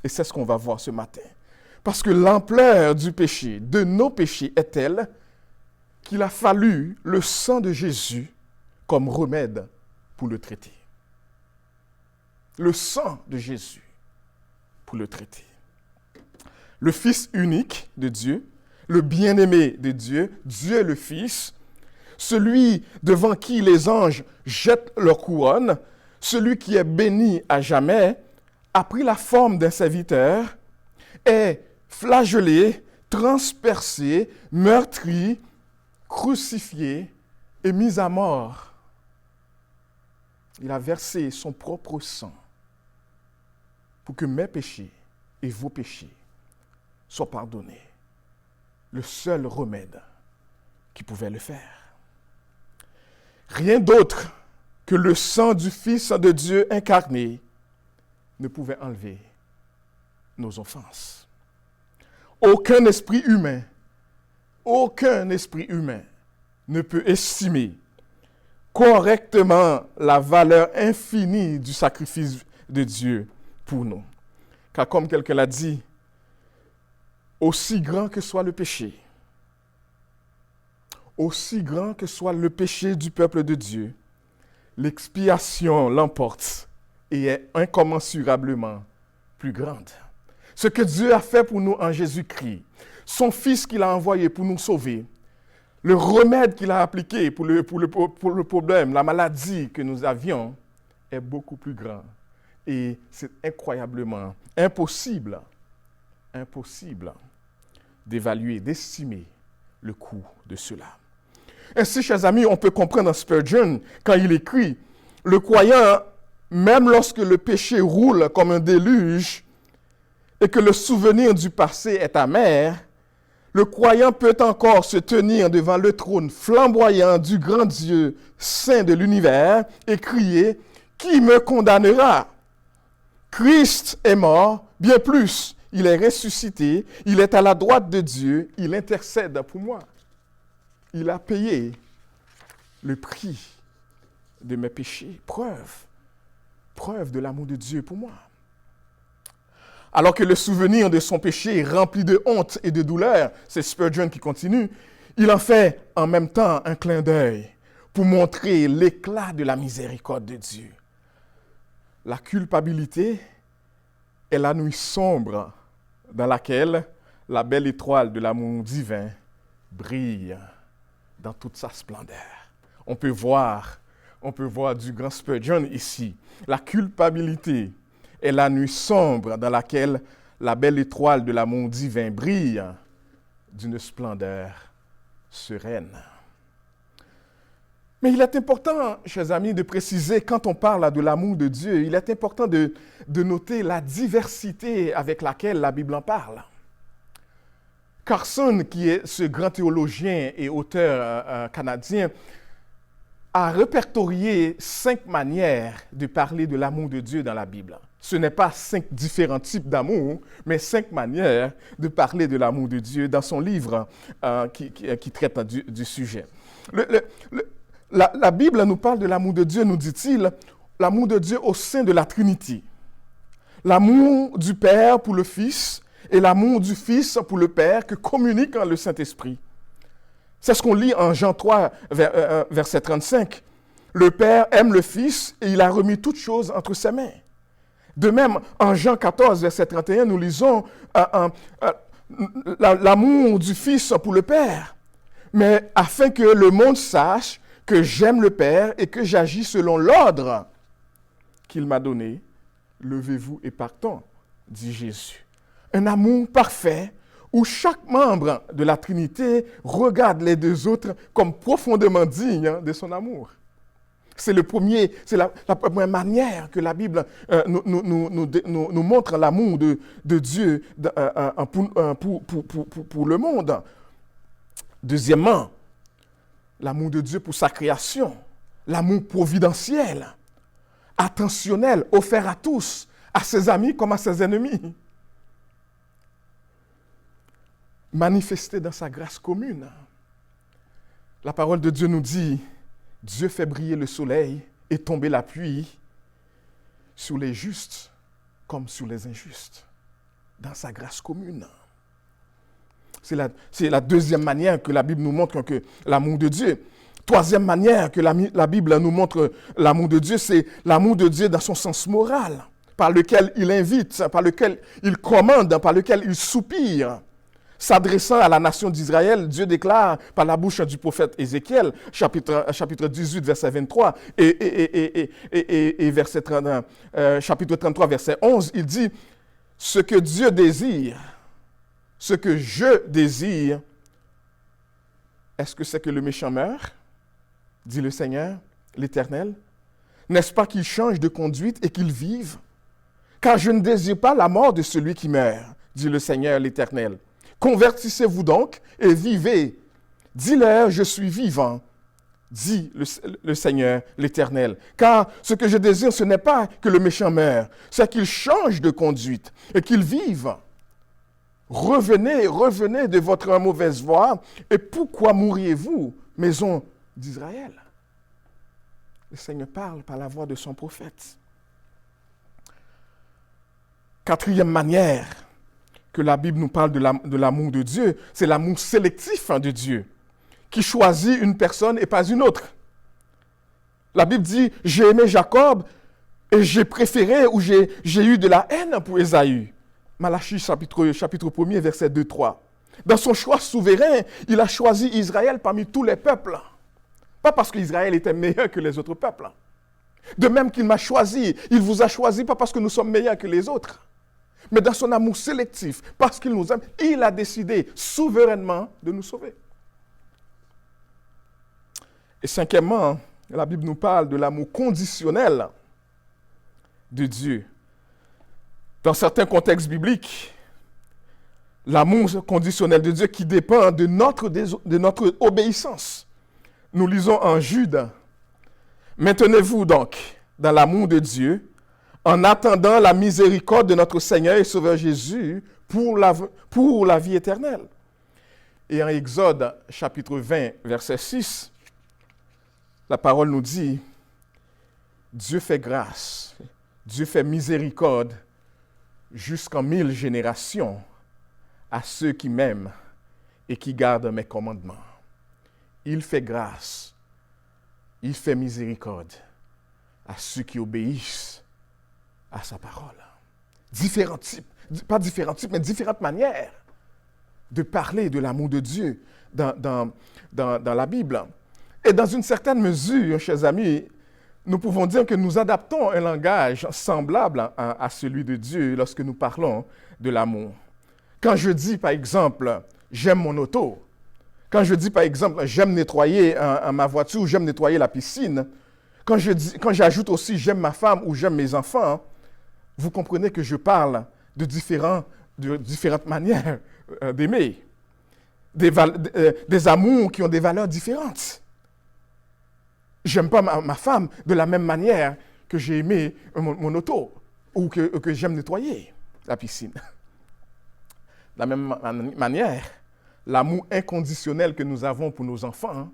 Et c'est ce qu'on va voir ce matin. Parce que l'ampleur du péché, de nos péchés, est telle qu'il a fallu le sang de Jésus comme remède pour le traiter. Le sang de Jésus pour le traiter. Le Fils unique de Dieu, le bien-aimé de Dieu, Dieu le Fils, celui devant qui les anges jettent leur couronne, celui qui est béni à jamais, a pris la forme d'un serviteur, est flagellé, transpercé, meurtri, crucifié et mis à mort. Il a versé son propre sang pour que mes péchés et vos péchés soient pardonnés. Le seul remède qui pouvait le faire. Rien d'autre que le sang du Fils de Dieu incarné ne pouvait enlever nos offenses. Aucun esprit humain ne peut estimer correctement la valeur infinie du sacrifice de Dieu pour nous. Car comme quelqu'un l'a dit, aussi grand que soit le péché du peuple de Dieu, l'expiation l'emporte et est incommensurablement plus grande. ce que Dieu a fait pour nous en Jésus-Christ, son Fils qu'il a envoyé pour nous sauver, le remède qu'il a appliqué pour le problème, la maladie que nous avions, est beaucoup plus grand. Et c'est incroyablement impossible d'évaluer, d'estimer le coût de cela. Ainsi, chers amis, on peut comprendre Spurgeon quand il écrit « Le croyant, même lorsque le péché roule comme un déluge et que le souvenir du passé est amer, le croyant peut encore se tenir devant le trône flamboyant du grand Dieu saint de l'univers et crier « Qui me condamnera ? Christ est mort, bien plus, il est ressuscité, il est à la droite de Dieu, il intercède pour moi. Il a payé le prix de mes péchés. Preuve de l'amour de Dieu pour moi. » Alors que le souvenir de son péché est rempli de honte et de douleur, c'est Spurgeon qui continue, il en fait en même temps un clin d'œil pour montrer l'éclat de la miséricorde de Dieu. La culpabilité est la nuit sombre dans laquelle la belle étoile de l'amour divin brille dans toute sa splendeur. On peut voir du grand Spurgeon ici. La culpabilité est la nuit sombre dans laquelle la belle étoile de l'amour divin brille d'une splendeur sereine. Mais il est important, chers amis, de préciser, quand on parle de l'amour de Dieu, il est important de noter la diversité avec laquelle la Bible en parle. Carson, qui est ce grand théologien et auteur canadien, a répertorié 5 manières de parler de l'amour de Dieu dans la Bible. Ce n'est pas 5 différents types d'amour, mais 5 manières de parler de l'amour de Dieu dans son livre qui traite du sujet. La Bible nous parle de l'amour de Dieu, nous dit-il, l'amour de Dieu au sein de la Trinité. L'amour du Père pour le Fils et l'amour du Fils pour le Père que communique le Saint-Esprit. C'est ce qu'on lit en Jean 3, verset 35. Le Père aime le Fils et il a remis toutes choses entre ses mains. De même, en Jean 14, verset 31, nous lisons l'amour du Fils pour le Père. Mais afin que le monde sache que j'aime le Père et que j'agis selon l'ordre qu'il m'a donné, levez-vous et partons, dit Jésus. Un amour parfait où chaque membre de la Trinité regarde les deux autres comme profondément dignes de son amour. C'est la première manière que la Bible nous montre l'amour de Dieu pour le monde. Deuxièmement, l'amour de Dieu pour sa création, l'amour providentiel, attentionnel, offert à tous, à ses amis comme à ses ennemis. Manifesté dans sa grâce commune. La parole de Dieu nous dit, Dieu fait briller le soleil et tomber la pluie sur les justes comme sur les injustes, dans sa grâce commune. C'est la deuxième manière que la Bible nous montre que l'amour de Dieu. Troisième manière que la Bible nous montre l'amour de Dieu, c'est l'amour de Dieu dans son sens moral, par lequel il invite, par lequel il commande, par lequel il soupire. S'adressant à la nation d'Israël, Dieu déclare par la bouche du prophète Ézéchiel, chapitre 18, verset 23, et verset 30, chapitre 33, verset 11, il dit « Ce que Dieu désire, ce que je désire, est-ce que c'est que le méchant meure, dit le Seigneur, l'Éternel? N'est-ce pas qu'il change de conduite et qu'il vive? Car je ne désire pas la mort de celui qui meurt, dit le Seigneur, l'Éternel. Convertissez-vous donc et vivez. Dis-leur, je suis vivant, dit le Seigneur, l'Éternel. Car ce que je désire, ce n'est pas que le méchant meure, c'est qu'il change de conduite et qu'il vive. Revenez de votre mauvaise voie. Et pourquoi mourriez-vous, maison d'Israël? Le Seigneur parle par la voix de son prophète. Quatrième manière que la Bible nous parle de l'amour de Dieu, c'est l'amour sélectif de Dieu, qui choisit une personne et pas une autre. La Bible dit, j'ai aimé Jacob et j'ai préféré ou j'ai eu de la haine pour Ésaü. Malachie chapitre 1er, verset 2-3. Dans son choix souverain, il a choisi Israël parmi tous les peuples. Pas parce qu'Israël était meilleur que les autres peuples. De même qu'il m'a choisi, il vous a choisi pas parce que nous sommes meilleurs que les autres, mais dans son amour sélectif, parce qu'il nous aime, il a décidé souverainement de nous sauver. Et cinquièmement, la Bible nous parle de l'amour conditionnel de Dieu. Dans certains contextes bibliques, l'amour conditionnel de Dieu qui dépend de notre obéissance. Nous lisons en Jude, « Maintenez-vous donc dans l'amour de Dieu, en attendant la miséricorde de notre Seigneur et Sauveur Jésus pour la vie éternelle. » Et en Exode, chapitre 20, verset 6, la parole nous dit, « Dieu fait grâce, Dieu fait miséricorde jusqu'en 1000 générations à ceux qui m'aiment et qui gardent mes commandements. Il fait grâce, il fait miséricorde à ceux qui obéissent à sa parole. » Différents types, pas différents types, mais différentes manières de parler de l'amour de Dieu dans la Bible. Et dans une certaine mesure, chers amis, nous pouvons dire que nous adaptons un langage semblable à celui de Dieu lorsque nous parlons de l'amour. Quand je dis, par exemple, « j'aime mon auto », quand je dis, par exemple, « j'aime nettoyer ma voiture » ou « j'aime nettoyer la piscine », quand j'ajoute aussi « j'aime ma femme » ou « j'aime mes enfants », vous comprenez que je parle de différentes manières d'aimer, des amours qui ont des valeurs différentes. J'aime pas ma femme de la même manière que j'ai aimé mon auto ou que j'aime nettoyer la piscine. De la même manière, l'amour inconditionnel que nous avons pour nos enfants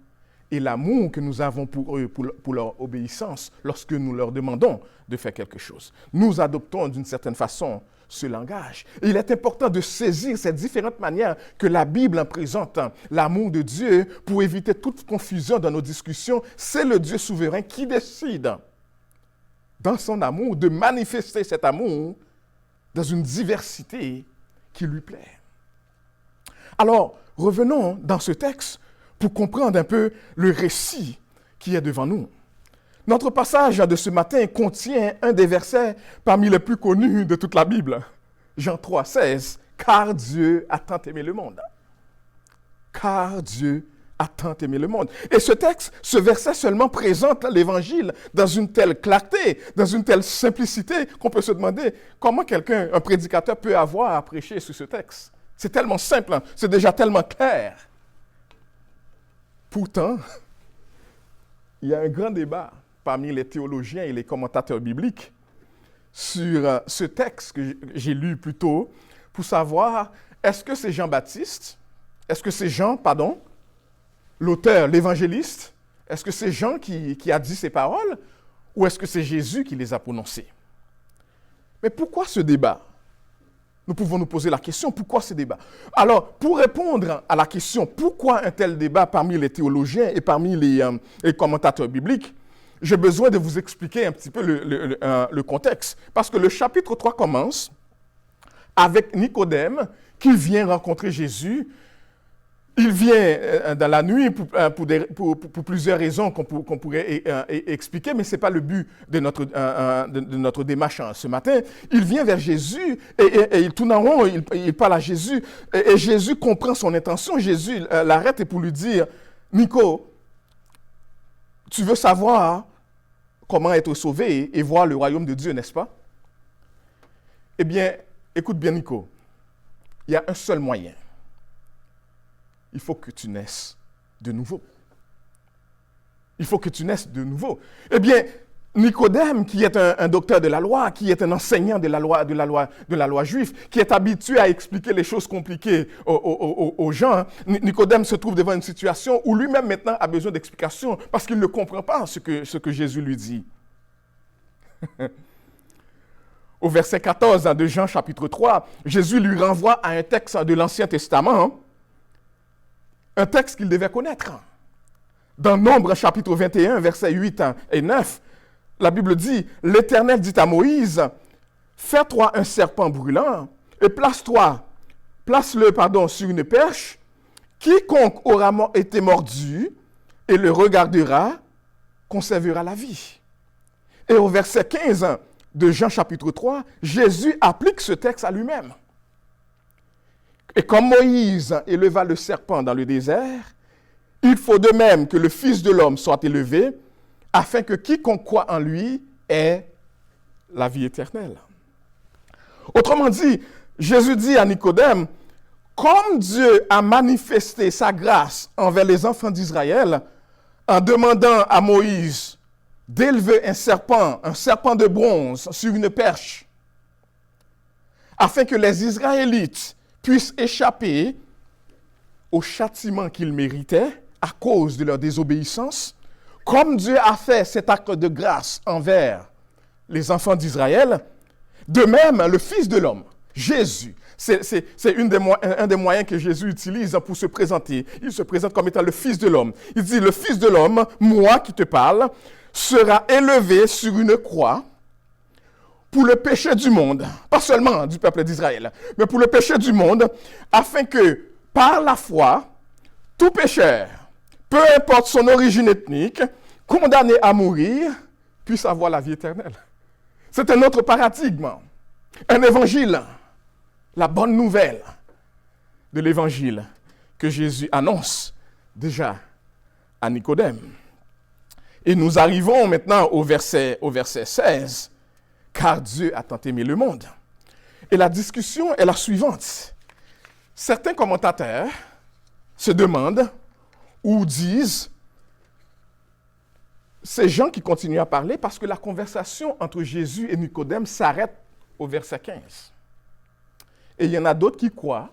et l'amour que nous avons pour eux, pour leur obéissance, lorsque nous leur demandons de faire quelque chose. Nous adoptons d'une certaine façon ce langage. Et il est important de saisir ces différentes manières que la Bible présente l'amour de Dieu pour éviter toute confusion dans nos discussions. C'est le Dieu souverain qui décide, dans son amour, de manifester cet amour dans une diversité qui lui plaît. Alors, revenons dans ce texte pour comprendre un peu le récit qui est devant nous. Notre passage de ce matin contient un des versets parmi les plus connus de toute la Bible. Jean 3, 16. « Car Dieu a tant aimé le monde. » Car Dieu a tant aimé le monde. Et ce texte, ce verset seulement présente l'Évangile dans une telle clarté, dans une telle simplicité qu'on peut se demander comment un prédicateur peut avoir à prêcher sur ce texte. C'est tellement simple, c'est déjà tellement clair. Pourtant, il y a un grand débat parmi les théologiens et les commentateurs bibliques sur ce texte que j'ai lu plus tôt pour savoir est-ce que c'est Jean, l'auteur, l'évangéliste, est-ce que c'est Jean qui a dit ces paroles ou est-ce que c'est Jésus qui les a prononcées? Mais pourquoi ce débat? Nous pouvons nous poser la question, pourquoi ce débat? Alors, pour répondre à la question, pourquoi un tel débat parmi les théologiens et parmi les commentateurs bibliques, j'ai besoin de vous expliquer un petit peu le contexte. Parce que le chapitre 3 commence avec Nicodème qui vient rencontrer Jésus. Il vient dans la nuit pour plusieurs raisons qu'on pourrait expliquer, mais ce n'est pas le but de notre démarche ce matin. Il vient vers Jésus et il tourne en rond, il parle à Jésus. Et Jésus comprend son intention. Jésus l'arrête pour lui dire, « Nico, tu veux savoir comment être sauvé et voir le royaume de Dieu, n'est-ce pas? » Eh bien, écoute bien, Nico, il y a un seul moyen. Il faut que tu naisses de nouveau. Il faut que tu naisses de nouveau. Eh bien, Nicodème, qui est un docteur de la loi, qui est un enseignant de la loi juive, qui est habitué à expliquer les choses compliquées aux gens, Nicodème se trouve devant une situation où lui-même maintenant a besoin d'explications parce qu'il ne comprend pas ce que Jésus lui dit. Au verset 14 de Jean chapitre 3, Jésus lui renvoie à un texte de l'Ancien Testament, un texte qu'il devait connaître. Dans Nombre chapitre 21, versets 8 et 9, la Bible dit, « L'Éternel dit à Moïse, « Fais-toi un serpent brûlant, et place-le sur une perche. Quiconque aura été mordu et le regardera, conservera la vie. Et au verset 15 de Jean chapitre 3, Jésus applique ce texte à lui-même. Et comme Moïse éleva le serpent dans le désert, il faut de même que le Fils de l'homme soit élevé, afin que quiconque croit en lui ait la vie éternelle. Autrement dit, Jésus dit à Nicodème, comme Dieu a manifesté sa grâce envers les enfants d'Israël, en demandant à Moïse d'élever un serpent de bronze sur une perche, afin que les Israélites puissent échapper au châtiment qu'ils méritaient à cause de leur désobéissance, comme Dieu a fait cet acte de grâce envers les enfants d'Israël, de même, le Fils de l'homme, Jésus, c'est un des moyens que Jésus utilise pour se présenter. Il se présente comme étant le Fils de l'homme. Il dit, le Fils de l'homme, moi qui te parle, sera élevé sur une croix pour le péché du monde, pas seulement du peuple d'Israël, mais pour le péché du monde, afin que, par la foi, tout pécheur, peu importe son origine ethnique, condamné à mourir, puisse avoir la vie éternelle. C'est un autre paradigme, un évangile, la bonne nouvelle de l'évangile que Jésus annonce déjà à Nicodème. Et nous arrivons maintenant au verset 16, car Dieu a tant aimé le monde. Et la discussion est la suivante. Certains commentateurs se demandent ou disent, ces gens qui continuent à parler parce que la conversation entre Jésus et Nicodème s'arrête au verset 15. Et il y en a d'autres qui croient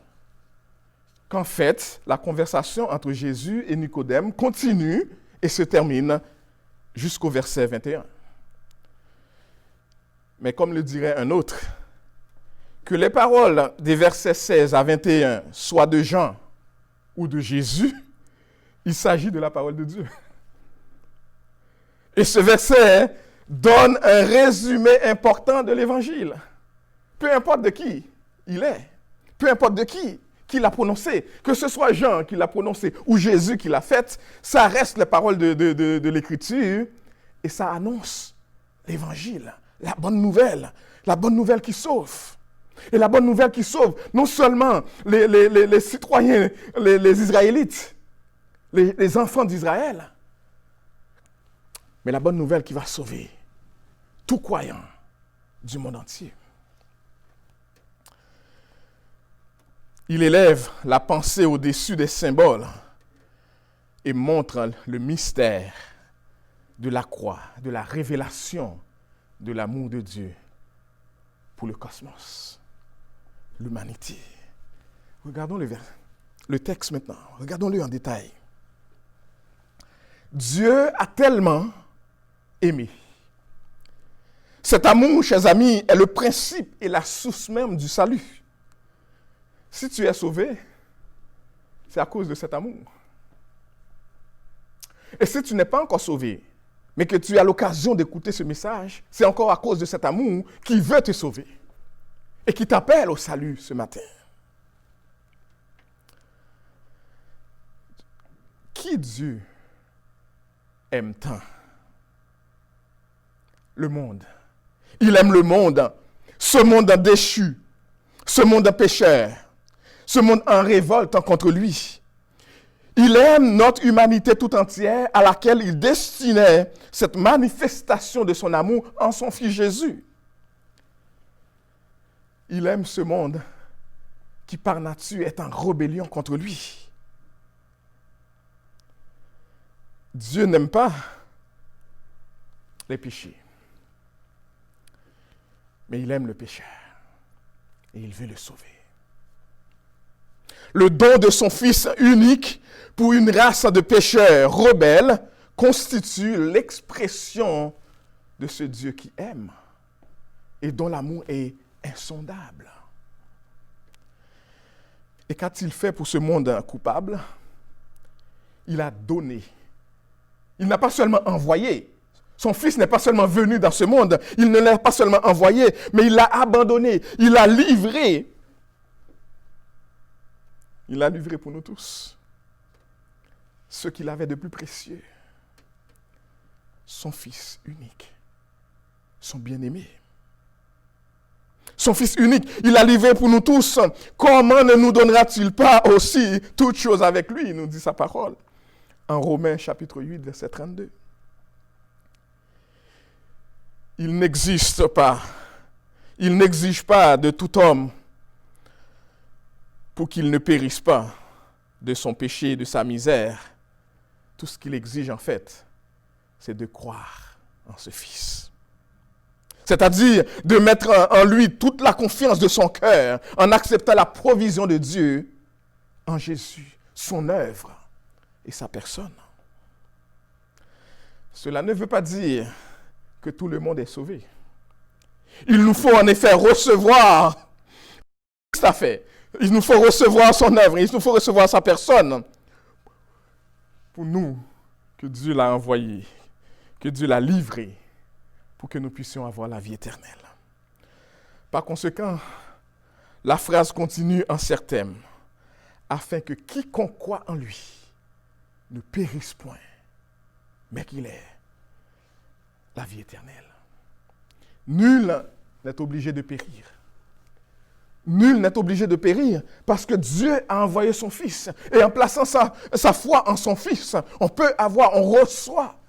qu'en fait, la conversation entre Jésus et Nicodème continue et se termine jusqu'au verset 21. Mais comme le dirait un autre, que les paroles des versets 16 à 21 soient de Jean ou de Jésus, il s'agit de la parole de Dieu. Et ce verset donne un résumé important de l'évangile. Peu importe de qui il est, peu importe de qui l'a prononcé, que ce soit Jean qui l'a prononcé ou Jésus qui l'a fait, ça reste les paroles de l'Écriture et ça annonce l'évangile, la bonne nouvelle qui sauve. Et la bonne nouvelle qui sauve non seulement les citoyens, les Israélites, les enfants d'Israël, mais la bonne nouvelle qui va sauver tout croyant du monde entier. Il élève la pensée au-dessus des symboles et montre le mystère de la croix, de la révélation de l'amour de Dieu pour le cosmos, l'humanité. Regardons le texte maintenant, regardons-le en détail. Dieu a tellement aimé. Cet amour, chers amis, est le principe et la source même du salut. Si tu es sauvé, c'est à cause de cet amour. Et si tu n'es pas encore sauvé, mais que tu as l'occasion d'écouter ce message, c'est encore à cause de cet amour qui veut te sauver et qui t'appelle au salut ce matin. Qui Dieu aime tant? Le monde. Il aime le monde, ce monde déchu, ce monde pécheur, ce monde en révolte contre lui. Il aime notre humanité tout entière à laquelle il destinait cette manifestation de son amour en son Fils Jésus. Il aime ce monde qui par nature est en rébellion contre lui. Dieu n'aime pas les péchés, mais il aime le pécheur et il veut le sauver. Le don de son Fils unique pour une race de pécheurs rebelles constitue l'expression de ce Dieu qui aime et dont l'amour est insondable. Et qu'a-t-il fait pour ce monde coupable? Il a donné. Il n'a pas seulement envoyé. Son Fils n'est pas seulement venu dans ce monde. Il ne l'a pas seulement envoyé, mais il l'a abandonné. Il l'a livré Il l'a livré pour nous tous. Ce qu'il avait de plus précieux, son Fils unique, son bien-aimé. Son Fils unique, il l'a livré pour nous tous. Comment ne nous donnera-t-il pas aussi toutes choses avec lui, nous dit sa parole. En Romains chapitre 8, verset 32. Il n'existe pas, il n'exige pas de tout homme pour qu'il ne périsse pas de son péché et de sa misère. Tout ce qu'il exige en fait, c'est de croire en ce Fils. C'est-à-dire de mettre en lui toute la confiance de son cœur en acceptant la provision de Dieu en Jésus, son œuvre et sa personne. Cela ne veut pas dire que tout le monde est sauvé. Il nous faut en effet recevoir ce qu'il a fait. Il nous faut recevoir son œuvre, il nous faut recevoir sa personne. Pour nous, que Dieu l'a envoyé, que Dieu l'a livré, pour que nous puissions avoir la vie éternelle. Par conséquent, la phrase continue en ces termes, afin que quiconque croit en lui ne périsse point, mais qu'il ait la vie éternelle. Nul n'est obligé de périr. Nul n'est obligé de périr parce que Dieu a envoyé son Fils. Et en plaçant sa foi en son Fils, on reçoit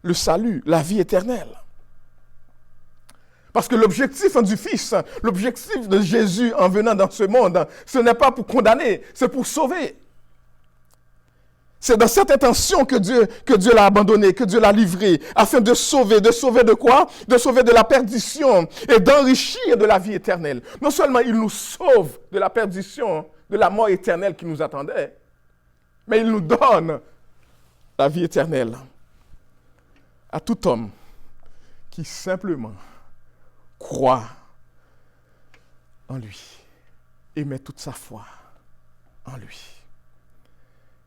le salut, la vie éternelle. Parce que l'objectif du Fils, l'objectif de Jésus en venant dans ce monde, ce n'est pas pour condamner, c'est pour sauver. C'est dans cette intention que Dieu l'a abandonné, que Dieu l'a livré, afin de sauver. De sauver de quoi? De sauver de la perdition et d'enrichir de la vie éternelle. Non seulement il nous sauve de la perdition, de la mort éternelle qui nous attendait, mais il nous donne la vie éternelle à tout homme qui simplement croit en lui et met toute sa foi en lui.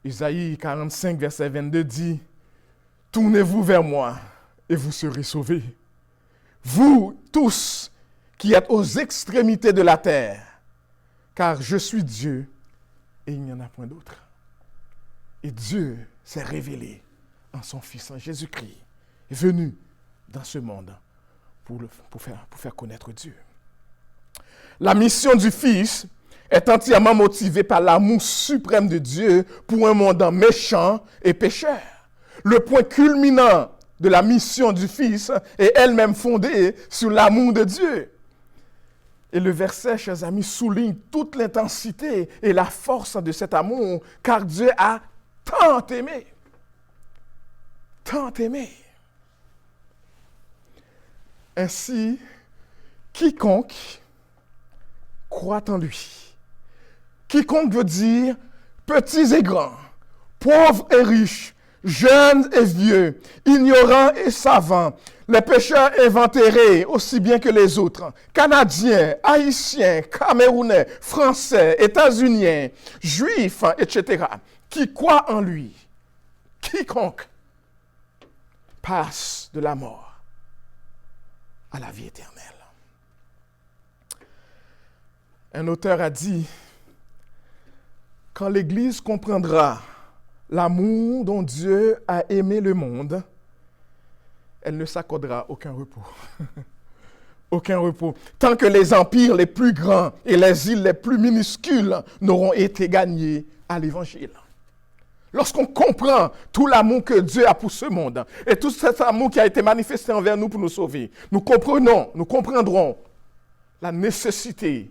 Isaïe 45, verset 22 dit « Tournez-vous vers moi et vous serez sauvés. Vous tous qui êtes aux extrémités de la terre, car je suis Dieu et il n'y en a point d'autre. » Et Dieu s'est révélé en son Fils, en Jésus-Christ, est venu dans ce monde pour faire connaître Dieu. La mission du Fils est entièrement motivée par l'amour suprême de Dieu pour un monde méchant et pécheur. Le point culminant de la mission du Fils est elle-même fondée sur l'amour de Dieu. Et le verset, chers amis, souligne toute l'intensité et la force de cet amour, car Dieu a tant aimé. Tant aimé. Ainsi, quiconque croit en lui. Quiconque veut dire petits et grands, pauvres et riches, jeunes et vieux, ignorants et savants, les pécheurs invétérés aussi bien que les autres, Canadiens, Haïtiens, Camerounais, Français, États-Uniens, Juifs, etc., qui croient en lui, quiconque passe de la mort à la vie éternelle. Un auteur a dit, quand l'Église comprendra l'amour dont Dieu a aimé le monde, elle ne s'accordera aucun repos. Aucun repos. Tant que les empires les plus grands et les îles les plus minuscules n'auront été gagnés à l'Évangile. Lorsqu'on comprend tout l'amour que Dieu a pour ce monde et tout cet amour qui a été manifesté envers nous pour nous sauver, nous comprendrons la nécessité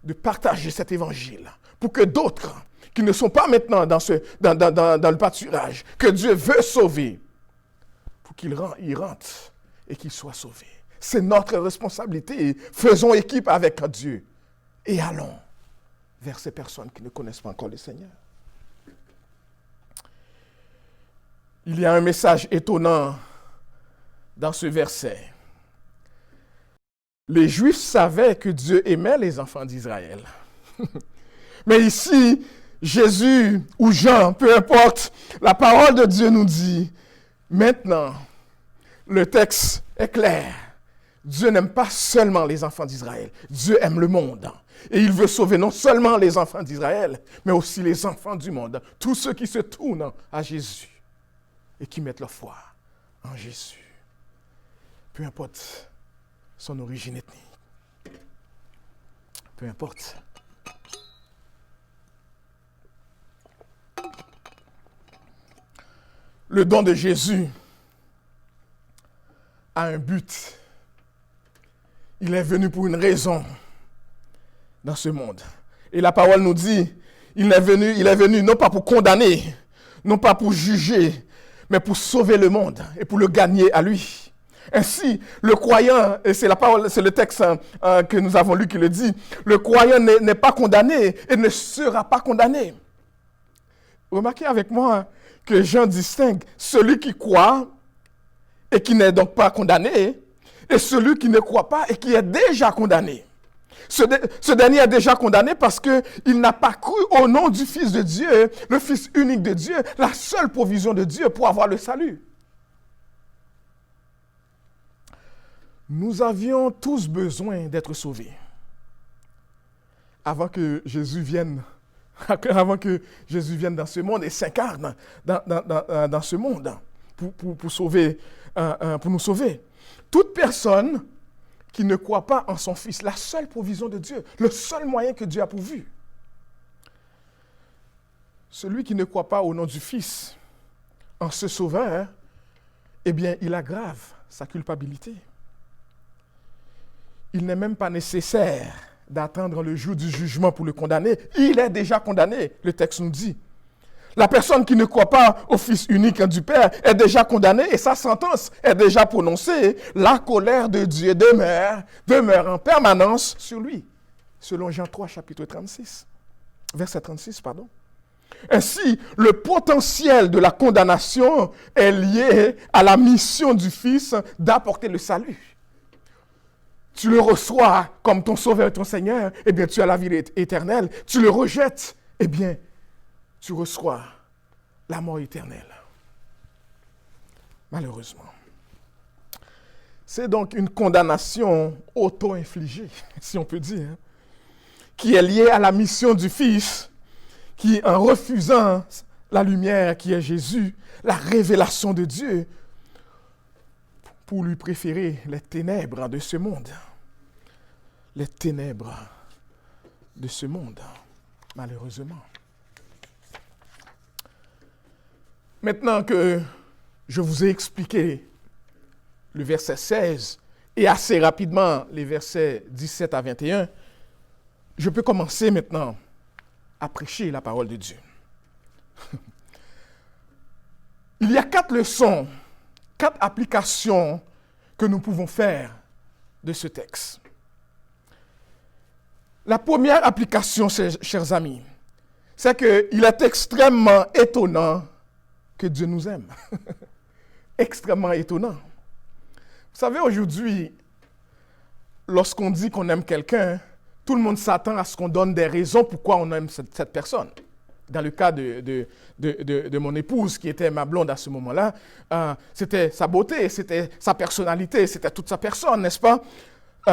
de partager cet évangile pour que d'autres qui ne sont pas maintenant dans le pâturage, que Dieu veut sauver, pour qu'ils y rentrent et qu'ils soient sauvés. C'est notre responsabilité. Faisons équipe avec Dieu et allons vers ces personnes qui ne connaissent pas encore le Seigneur. Il y a un message étonnant dans ce verset. Les Juifs savaient que Dieu aimait les enfants d'Israël. Mais ici, Jésus ou Jean, peu importe, la parole de Dieu nous dit, maintenant, le texte est clair. Dieu n'aime pas seulement les enfants d'Israël. Dieu aime le monde. Et il veut sauver non seulement les enfants d'Israël, mais aussi les enfants du monde, tous ceux qui se tournent à Jésus et qui mettent leur foi en Jésus. Peu importe son origine ethnique. Peu importe. Le don de Jésus a un but. Il est venu pour une raison dans ce monde. Et la parole nous dit, il est venu non pas pour condamner, non pas pour juger, mais pour sauver le monde et pour le gagner à lui. Ainsi, le croyant, et c'est la parole, c'est le texte que nous avons lu qui le dit, le croyant n'est pas condamné et ne sera pas condamné. Remarquez avec moi que Jean distingue celui qui croit et qui n'est donc pas condamné, et celui qui ne croit pas et qui est déjà condamné. Ce dernier est déjà condamné parce qu'il n'a pas cru au nom du Fils de Dieu, le Fils unique de Dieu, la seule provision de Dieu pour avoir le salut. Nous avions tous besoin d'être sauvés avant que Jésus vienne dans ce monde et s'incarne dans ce monde pour nous sauver. Toute personne qui ne croit pas en son Fils, la seule provision de Dieu, le seul moyen que Dieu a pourvu. Celui qui ne croit pas au nom du Fils, en ce Sauveur, eh bien, il aggrave sa culpabilité. Il n'est même pas nécessaire d'attendre le jour du jugement pour le condamner. Il est déjà condamné, le texte nous dit. La personne qui ne croit pas au Fils unique du Père est déjà condamnée et sa sentence est déjà prononcée. La colère de Dieu demeure en permanence sur lui. Selon Jean 3, chapitre 36, verset 36, pardon. Ainsi, le potentiel de la condamnation est lié à la mission du Fils d'apporter le salut. Tu le reçois comme ton Sauveur et ton Seigneur, eh bien, tu as la vie éternelle. Tu le rejettes, eh bien, tu reçois la mort éternelle. Malheureusement. C'est donc une condamnation auto-infligée, si on peut dire, qui est liée à la mission du Fils, qui, en refusant la lumière qui est Jésus, la révélation de Dieu, pour lui préférer les ténèbres de ce monde. Les ténèbres de ce monde, malheureusement. Maintenant que je vous ai expliqué le verset 16 et assez rapidement les versets 17 à 21, je peux commencer maintenant à prêcher la parole de Dieu. Il y a 4 leçons, 4 applications que nous pouvons faire de ce texte. La première application, chers amis, c'est qu'il est extrêmement étonnant que Dieu nous aime. Extrêmement étonnant. Vous savez, aujourd'hui, lorsqu'on dit qu'on aime quelqu'un, tout le monde s'attend à ce qu'on donne des raisons pourquoi on aime cette personne. Dans le cas de mon épouse, qui était ma blonde à ce moment-là, c'était sa beauté, c'était sa personnalité, c'était toute sa personne, n'est-ce pas?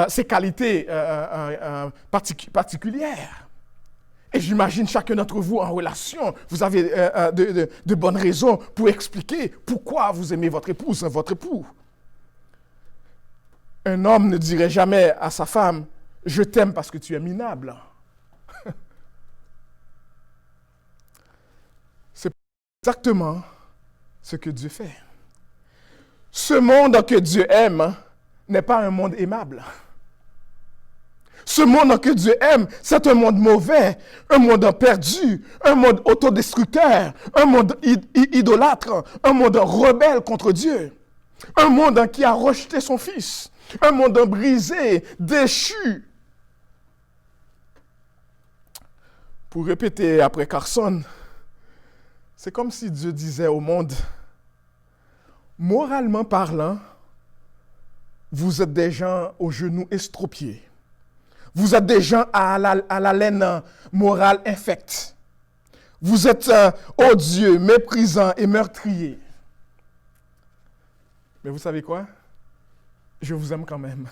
Ses qualités particulières. Et j'imagine chacun d'entre vous en relation, vous avez de bonnes raisons pour expliquer pourquoi vous aimez votre épouse, votre époux. Un homme ne dirait jamais à sa femme, « Je t'aime parce que tu es minable ». C'est exactement ce que Dieu fait. Ce monde que Dieu aime n'est pas un monde aimable. Ce monde que Dieu aime, c'est un monde mauvais, un monde perdu, un monde autodestructeur, un monde idolâtre, un monde rebelle contre Dieu, un monde qui a rejeté son Fils, un monde brisé, déchu. Pour répéter après Carson, c'est comme si Dieu disait au monde, moralement parlant, vous êtes des gens aux genoux estropiés. Vous êtes des gens à la laine morale infecte. Vous êtes odieux, méprisants et meurtriers. Mais vous savez quoi? Je vous aime quand même.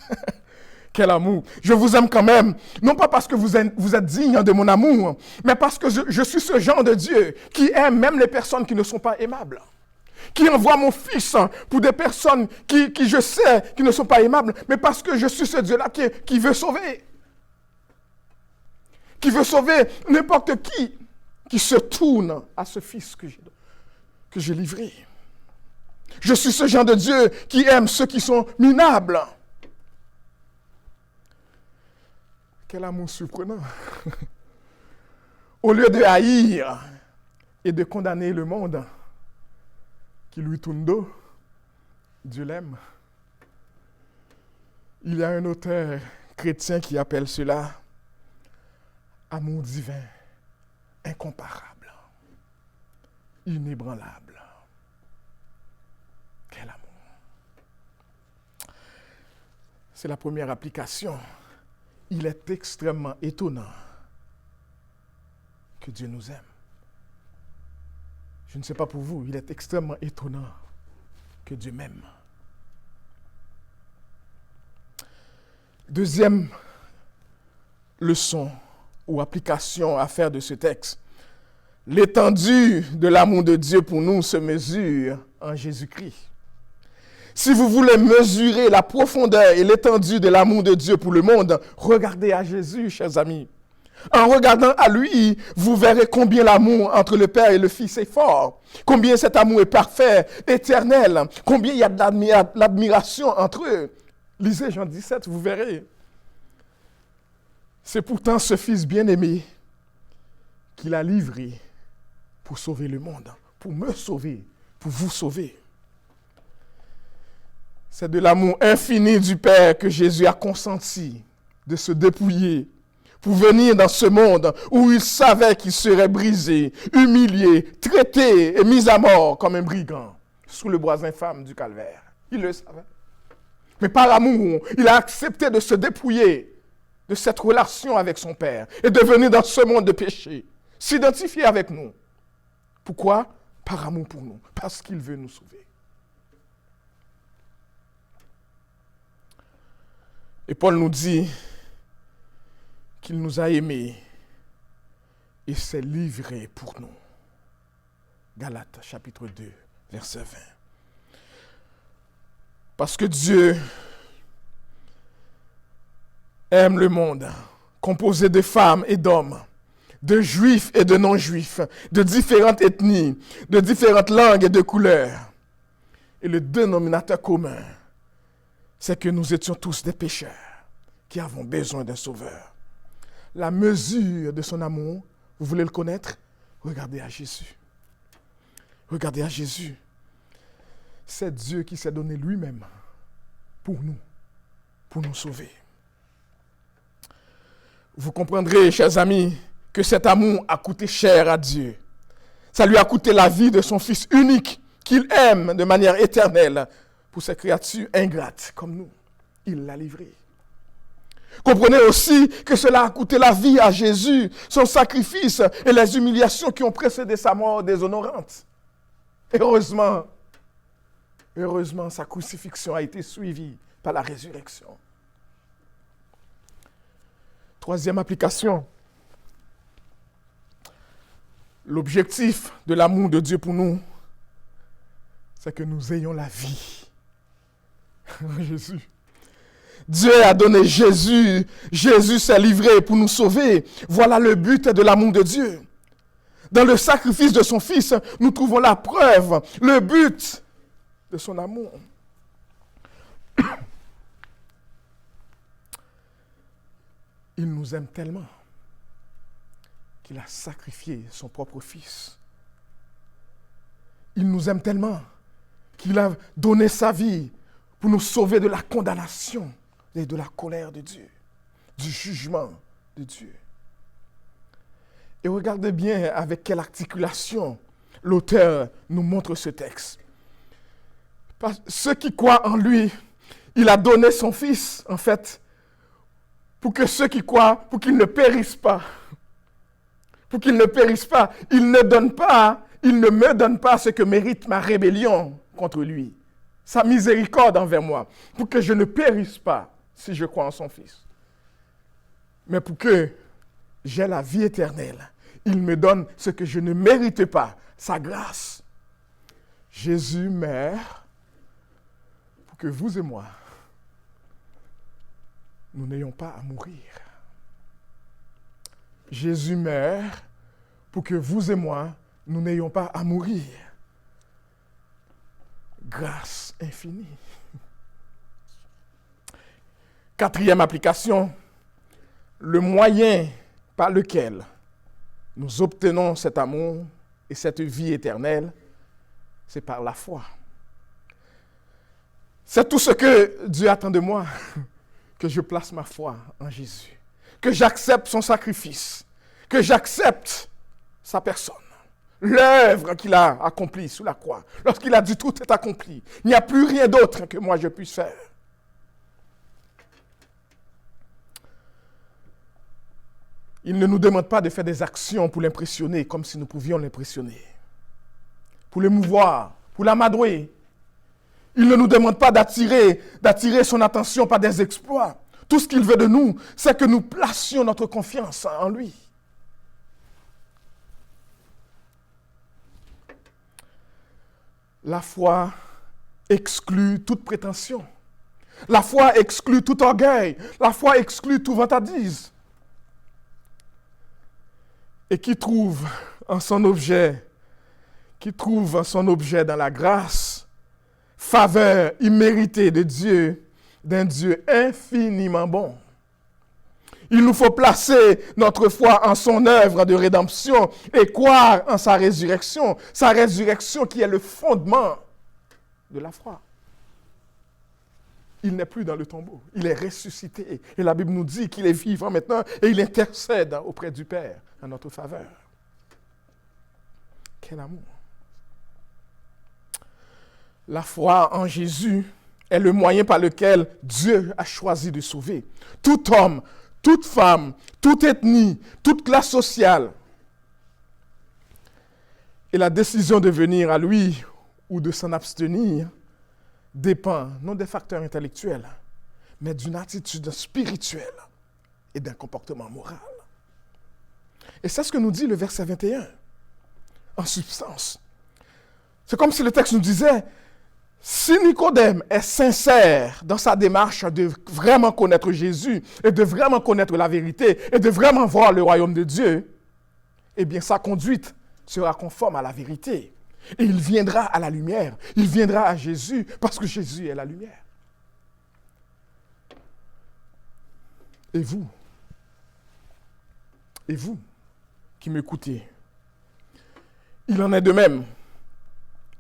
Quel amour. Je vous aime quand même, non pas parce que vous êtes digne de mon amour, mais parce que je suis ce genre de Dieu qui aime même les personnes qui ne sont pas aimables. Qui envoie mon fils pour des personnes qui je sais qui ne sont pas aimables, mais parce que je suis ce Dieu-là qui veut sauver. Qui veut sauver n'importe qui se tourne à ce fils que j'ai livré. Je suis ce genre de Dieu qui aime ceux qui sont minables. Quel amour surprenant. Au lieu de haïr et de condamner le monde qui lui tourne dos, Dieu l'aime. Il y a un auteur chrétien qui appelle cela amour divin, incomparable, inébranlable. Quel amour. C'est la première application. Il est extrêmement étonnant que Dieu nous aime. Je ne sais pas pour vous, il est extrêmement étonnant que Dieu m'aime. Deuxième leçon ou application à faire de ce texte. L'étendue de l'amour de Dieu pour nous se mesure en Jésus-Christ. Si vous voulez mesurer la profondeur et l'étendue de l'amour de Dieu pour le monde, regardez à Jésus, chers amis. En regardant à lui, vous verrez combien l'amour entre le Père et le Fils est fort, combien cet amour est parfait, éternel, combien il y a de l'admiration entre eux. Lisez Jean 17, vous verrez. C'est pourtant ce Fils bien-aimé qu'il a livré pour sauver le monde, pour me sauver, pour vous sauver. C'est de l'amour infini du Père que Jésus a consenti de se dépouiller pour venir dans ce monde où il savait qu'il serait brisé, humilié, traité et mis à mort comme un brigand sous le bois infâme du calvaire. Il le savait. Mais par amour, il a accepté de se dépouiller de cette relation avec son Père et de venir dans ce monde de péché, s'identifier avec nous. Pourquoi? Par amour pour nous, parce qu'il veut nous sauver. Et Paul nous dit qu'il nous a aimés et s'est livré pour nous. Galates chapitre 2, verset 20. Parce que Dieu aime le monde, composé de femmes et d'hommes, de juifs et de non-juifs, de différentes ethnies, de différentes langues et de couleurs. Et le dénominateur commun, c'est que nous étions tous des pécheurs qui avons besoin d'un sauveur. La mesure de son amour, vous voulez le connaître? Regardez à Jésus. Regardez à Jésus. C'est Dieu qui s'est donné lui-même pour nous sauver. Vous comprendrez, chers amis, que cet amour a coûté cher à Dieu. Ça lui a coûté la vie de son Fils unique, qu'il aime de manière éternelle, pour ces créatures ingrates comme nous. Il l'a livré. Comprenez aussi que cela a coûté la vie à Jésus, son sacrifice et les humiliations qui ont précédé sa mort déshonorante. Heureusement, sa crucifixion a été suivie par la résurrection. Troisième application. L'objectif de l'amour de Dieu pour nous, c'est que nous ayons la vie. Jésus. Dieu a donné Jésus. Jésus s'est livré pour nous sauver. Voilà le but de l'amour de Dieu. Dans le sacrifice de son Fils, nous trouvons la preuve, le but de son amour. Il nous aime tellement qu'il a sacrifié son propre Fils. Il nous aime tellement qu'il a donné sa vie pour nous sauver de la condamnation et de la colère de Dieu, du jugement de Dieu. Et regardez bien avec quelle articulation l'auteur nous montre ce texte. Ceux qui croient en lui, il a donné son Fils, en fait, pour que ceux qui croient, pour qu'ils ne périssent pas. Pour qu'ils ne périssent pas. Il ne me donne pas ce que mérite ma rébellion contre lui. Sa miséricorde envers moi, pour que je ne périsse pas. si je crois en son Fils. Mais pour que j'ai la vie éternelle, il me donne ce que je ne mérite pas, sa grâce. Jésus meurt pour que vous et moi, nous n'ayons pas à mourir. Jésus meurt pour que vous et moi, nous n'ayons pas à mourir. Grâce infinie. Quatrième application, le moyen par lequel nous obtenons cet amour et cette vie éternelle, c'est par la foi. C'est tout ce que Dieu attend de moi, que je place ma foi en Jésus, que j'accepte son sacrifice, que j'accepte sa personne, l'œuvre qu'il a accomplie sous la croix. Lorsqu'il a dit tout est accompli, il n'y a plus rien d'autre que moi je puisse faire. Il ne nous demande pas de faire des actions pour l'impressionner comme si nous pouvions l'impressionner, pour l'émouvoir, pour l'amadouer. Il ne nous demande pas d'attirer son attention par des exploits. Tout ce qu'il veut de nous, c'est que nous placions notre confiance en lui. La foi exclut toute prétention. La foi exclut tout orgueil. La foi exclut tout vantardise. Et qui trouve en son objet dans la grâce, faveur imméritée de Dieu, d'un Dieu infiniment bon. Il nous faut placer notre foi en son œuvre de rédemption et croire en sa résurrection qui est le fondement de la foi. Il n'est plus dans le tombeau, il est ressuscité. Et la Bible nous dit qu'il est vivant maintenant et il intercède auprès du Père en notre faveur. Quel amour! La foi en Jésus est le moyen par lequel Dieu a choisi de sauver tout homme, toute femme, toute ethnie, toute classe sociale. Et la décision de venir à lui ou de s'en abstenir dépend non des facteurs intellectuels, mais d'une attitude spirituelle et d'un comportement moral. Et c'est ce que nous dit le verset 21. En substance, c'est comme si le texte nous disait, si Nicodème est sincère dans sa démarche de vraiment connaître Jésus et de vraiment connaître la vérité et de vraiment voir le royaume de Dieu, eh bien sa conduite sera conforme à la vérité. Et il viendra à la lumière. Il viendra à Jésus parce que Jésus est la lumière. Et vous qui m'écoutez, il en est de même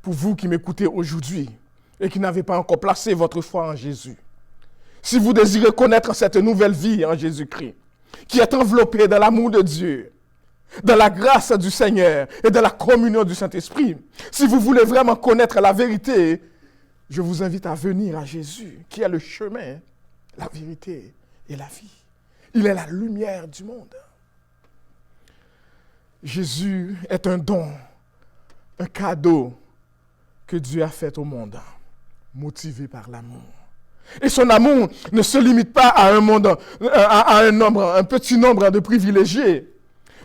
pour vous qui m'écoutez aujourd'hui et qui n'avez pas encore placé votre foi en Jésus. Si vous désirez connaître cette nouvelle vie en Jésus-Christ, qui est enveloppée dans l'amour de Dieu, dans la grâce du Seigneur et dans la communion du Saint-Esprit, si vous voulez vraiment connaître la vérité, je vous invite à venir à Jésus, qui est le chemin, la vérité et la vie. Il est la lumière du monde. Jésus est un don, un cadeau que Dieu a fait au monde, motivé par l'amour. Et son amour ne se limite pas à un petit nombre de privilégiés,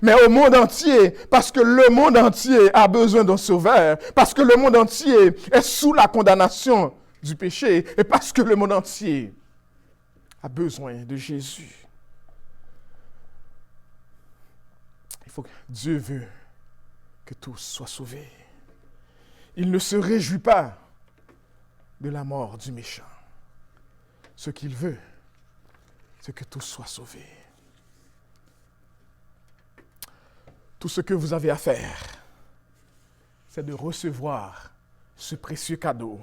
mais au monde entier, parce que le monde entier a besoin d'un sauveur, parce que le monde entier est sous la condamnation du péché, et parce que le monde entier a besoin de Jésus. Dieu veut que tous soient sauvés. Il ne se réjouit pas de la mort du méchant. Ce qu'il veut, c'est que tous soient sauvés. Tout ce que vous avez à faire, c'est de recevoir ce précieux cadeau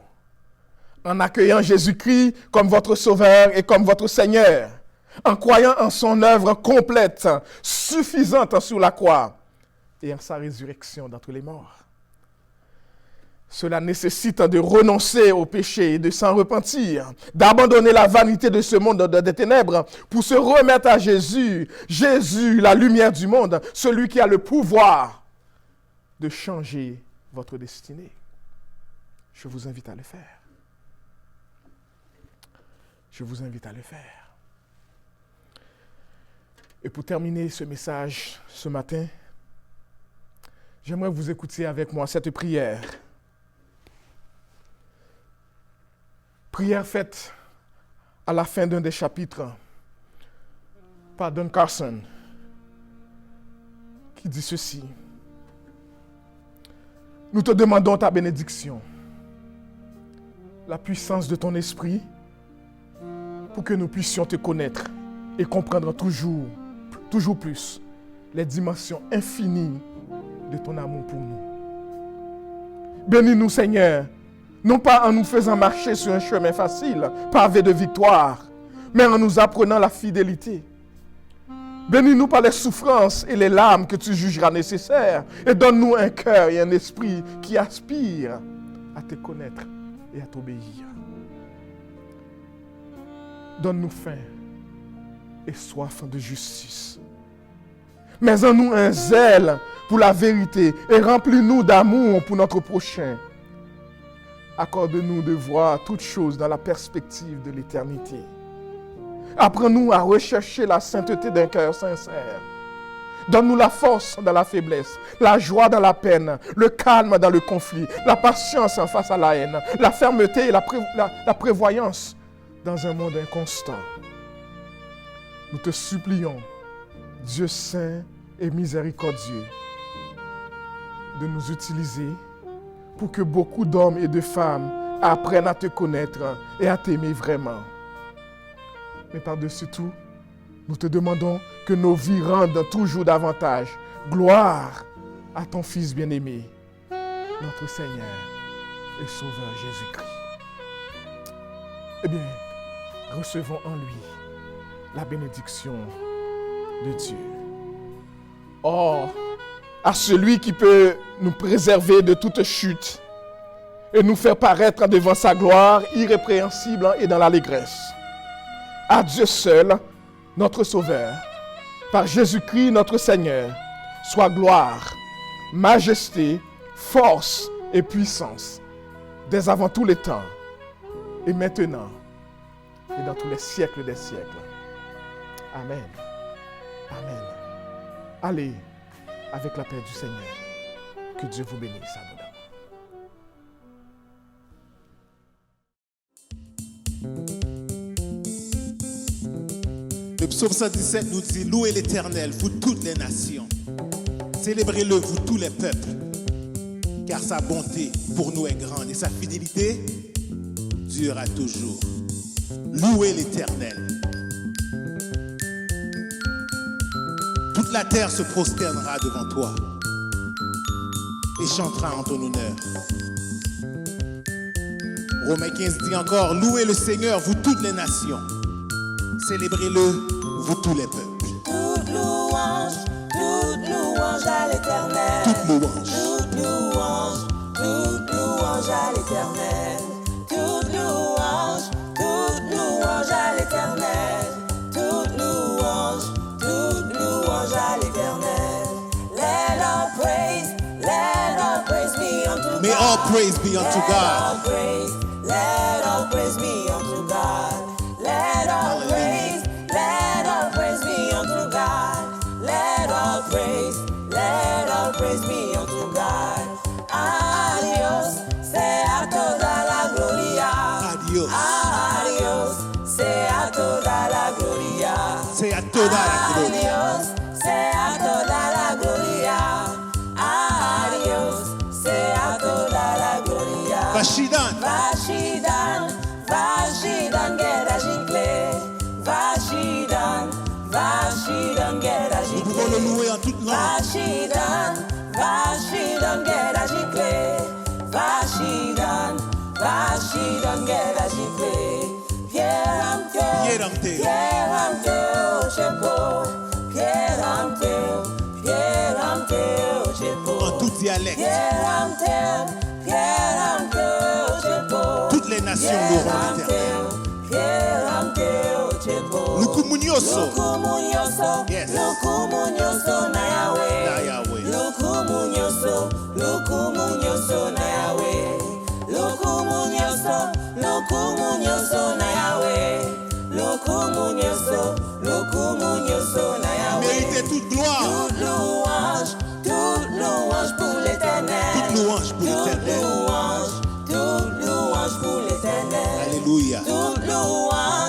en accueillant Jésus-Christ comme votre Sauveur et comme votre Seigneur, en croyant en son œuvre complète, suffisante sur la croix, et en sa résurrection d'entre les morts. Cela nécessite de renoncer au péché et de s'en repentir, d'abandonner la vanité de ce monde des ténèbres pour se remettre à Jésus. Jésus, la lumière du monde, celui qui a le pouvoir de changer votre destinée. Je vous invite à le faire. je vous invite à le faire. Et pour terminer ce message ce matin, j'aimerais que vous écoutiez avec moi cette prière. Prière faite à la fin d'un des chapitres par Don Carson, qui dit ceci. Nous te demandons ta bénédiction, la puissance de ton esprit, pour que nous puissions te connaître et comprendre toujours plus les dimensions infinies de ton amour pour nous. Bénis-nous, Seigneur, non pas en nous faisant marcher sur un chemin facile, pavé de victoire, mais en nous apprenant la fidélité. Bénis-nous par les souffrances et les larmes que tu jugeras nécessaires et donne-nous un cœur et un esprit qui aspirent à te connaître et à t'obéir. Donne-nous faim et soif de justice. Mets en nous un zèle pour la vérité et remplis-nous d'amour pour notre prochain. Accorde-nous de voir toutes choses dans la perspective de l'éternité. Apprends-nous à rechercher la sainteté d'un cœur sincère. Donne-nous la force dans la faiblesse, la joie dans la peine, le calme dans le conflit, la patience en face à la haine, la fermeté et la prévoyance dans un monde inconstant. Nous te supplions, Dieu saint et miséricordieux, de nous utiliser pour que beaucoup d'hommes et de femmes apprennent à te connaître et à t'aimer vraiment. Mais par-dessus tout, nous te demandons que nos vies rendent toujours davantage gloire à ton Fils bien-aimé, notre Seigneur et Sauveur Jésus-Christ. Eh bien, recevons en lui la bénédiction de Dieu. Or, à celui qui peut nous préserver de toute chute et nous faire paraître devant sa gloire irrépréhensible et dans l'allégresse. À Dieu seul, notre Sauveur, par Jésus-Christ notre Seigneur, soit gloire, majesté, force et puissance, dès avant tous les temps, et maintenant, et dans tous les siècles des siècles. Amen. Amen. Allez avec la paix du Seigneur. Que Dieu vous bénisse abondamment. Le psaume 117 nous dit: louez l'Éternel, vous toutes les nations. Célébrez-le, vous tous les peuples. Car sa bonté pour nous est grande et sa fidélité durera toujours. Louez l'Éternel. Toute la terre se prosternera devant toi et chantera en ton honneur. Romains 15 dit encore: louez le Seigneur, vous toutes les nations. Célébrez-le, vous tous les peuples. Toute louange à l'Éternel. Toute louange. Toute louange à l'Éternel. Toute louange à l'Éternel. Toute louange à l'Éternel. Let all praise be unto God. May all praise be unto God. Let all praise be unto God. Let all praise be unto God. Let all praise be unto God. Adios, sea toda la gloria. Adios. Adios, sea toda la gloria. Sea toda la gloria. Adios, sea toda la gloria. Adios, sea toda la gloria. Vashidan. Vashidan, get a gicle. Vashidan, get a Nous pouvons le gicle. louer en toute langue. Vashidan, get a gicle. Vashidan, get a gicle. Pieramte. En tout dialecte. Toutes les nations loueront l'Éternel. Lukumunyoso. Yes. Lukumunyoso na Yahweh. Na Yahweh. Lukumunyoso na Yahweh. Lukumunyoso na Yahweh. toute louange pour l'Éternel. Alléluia. Toute louange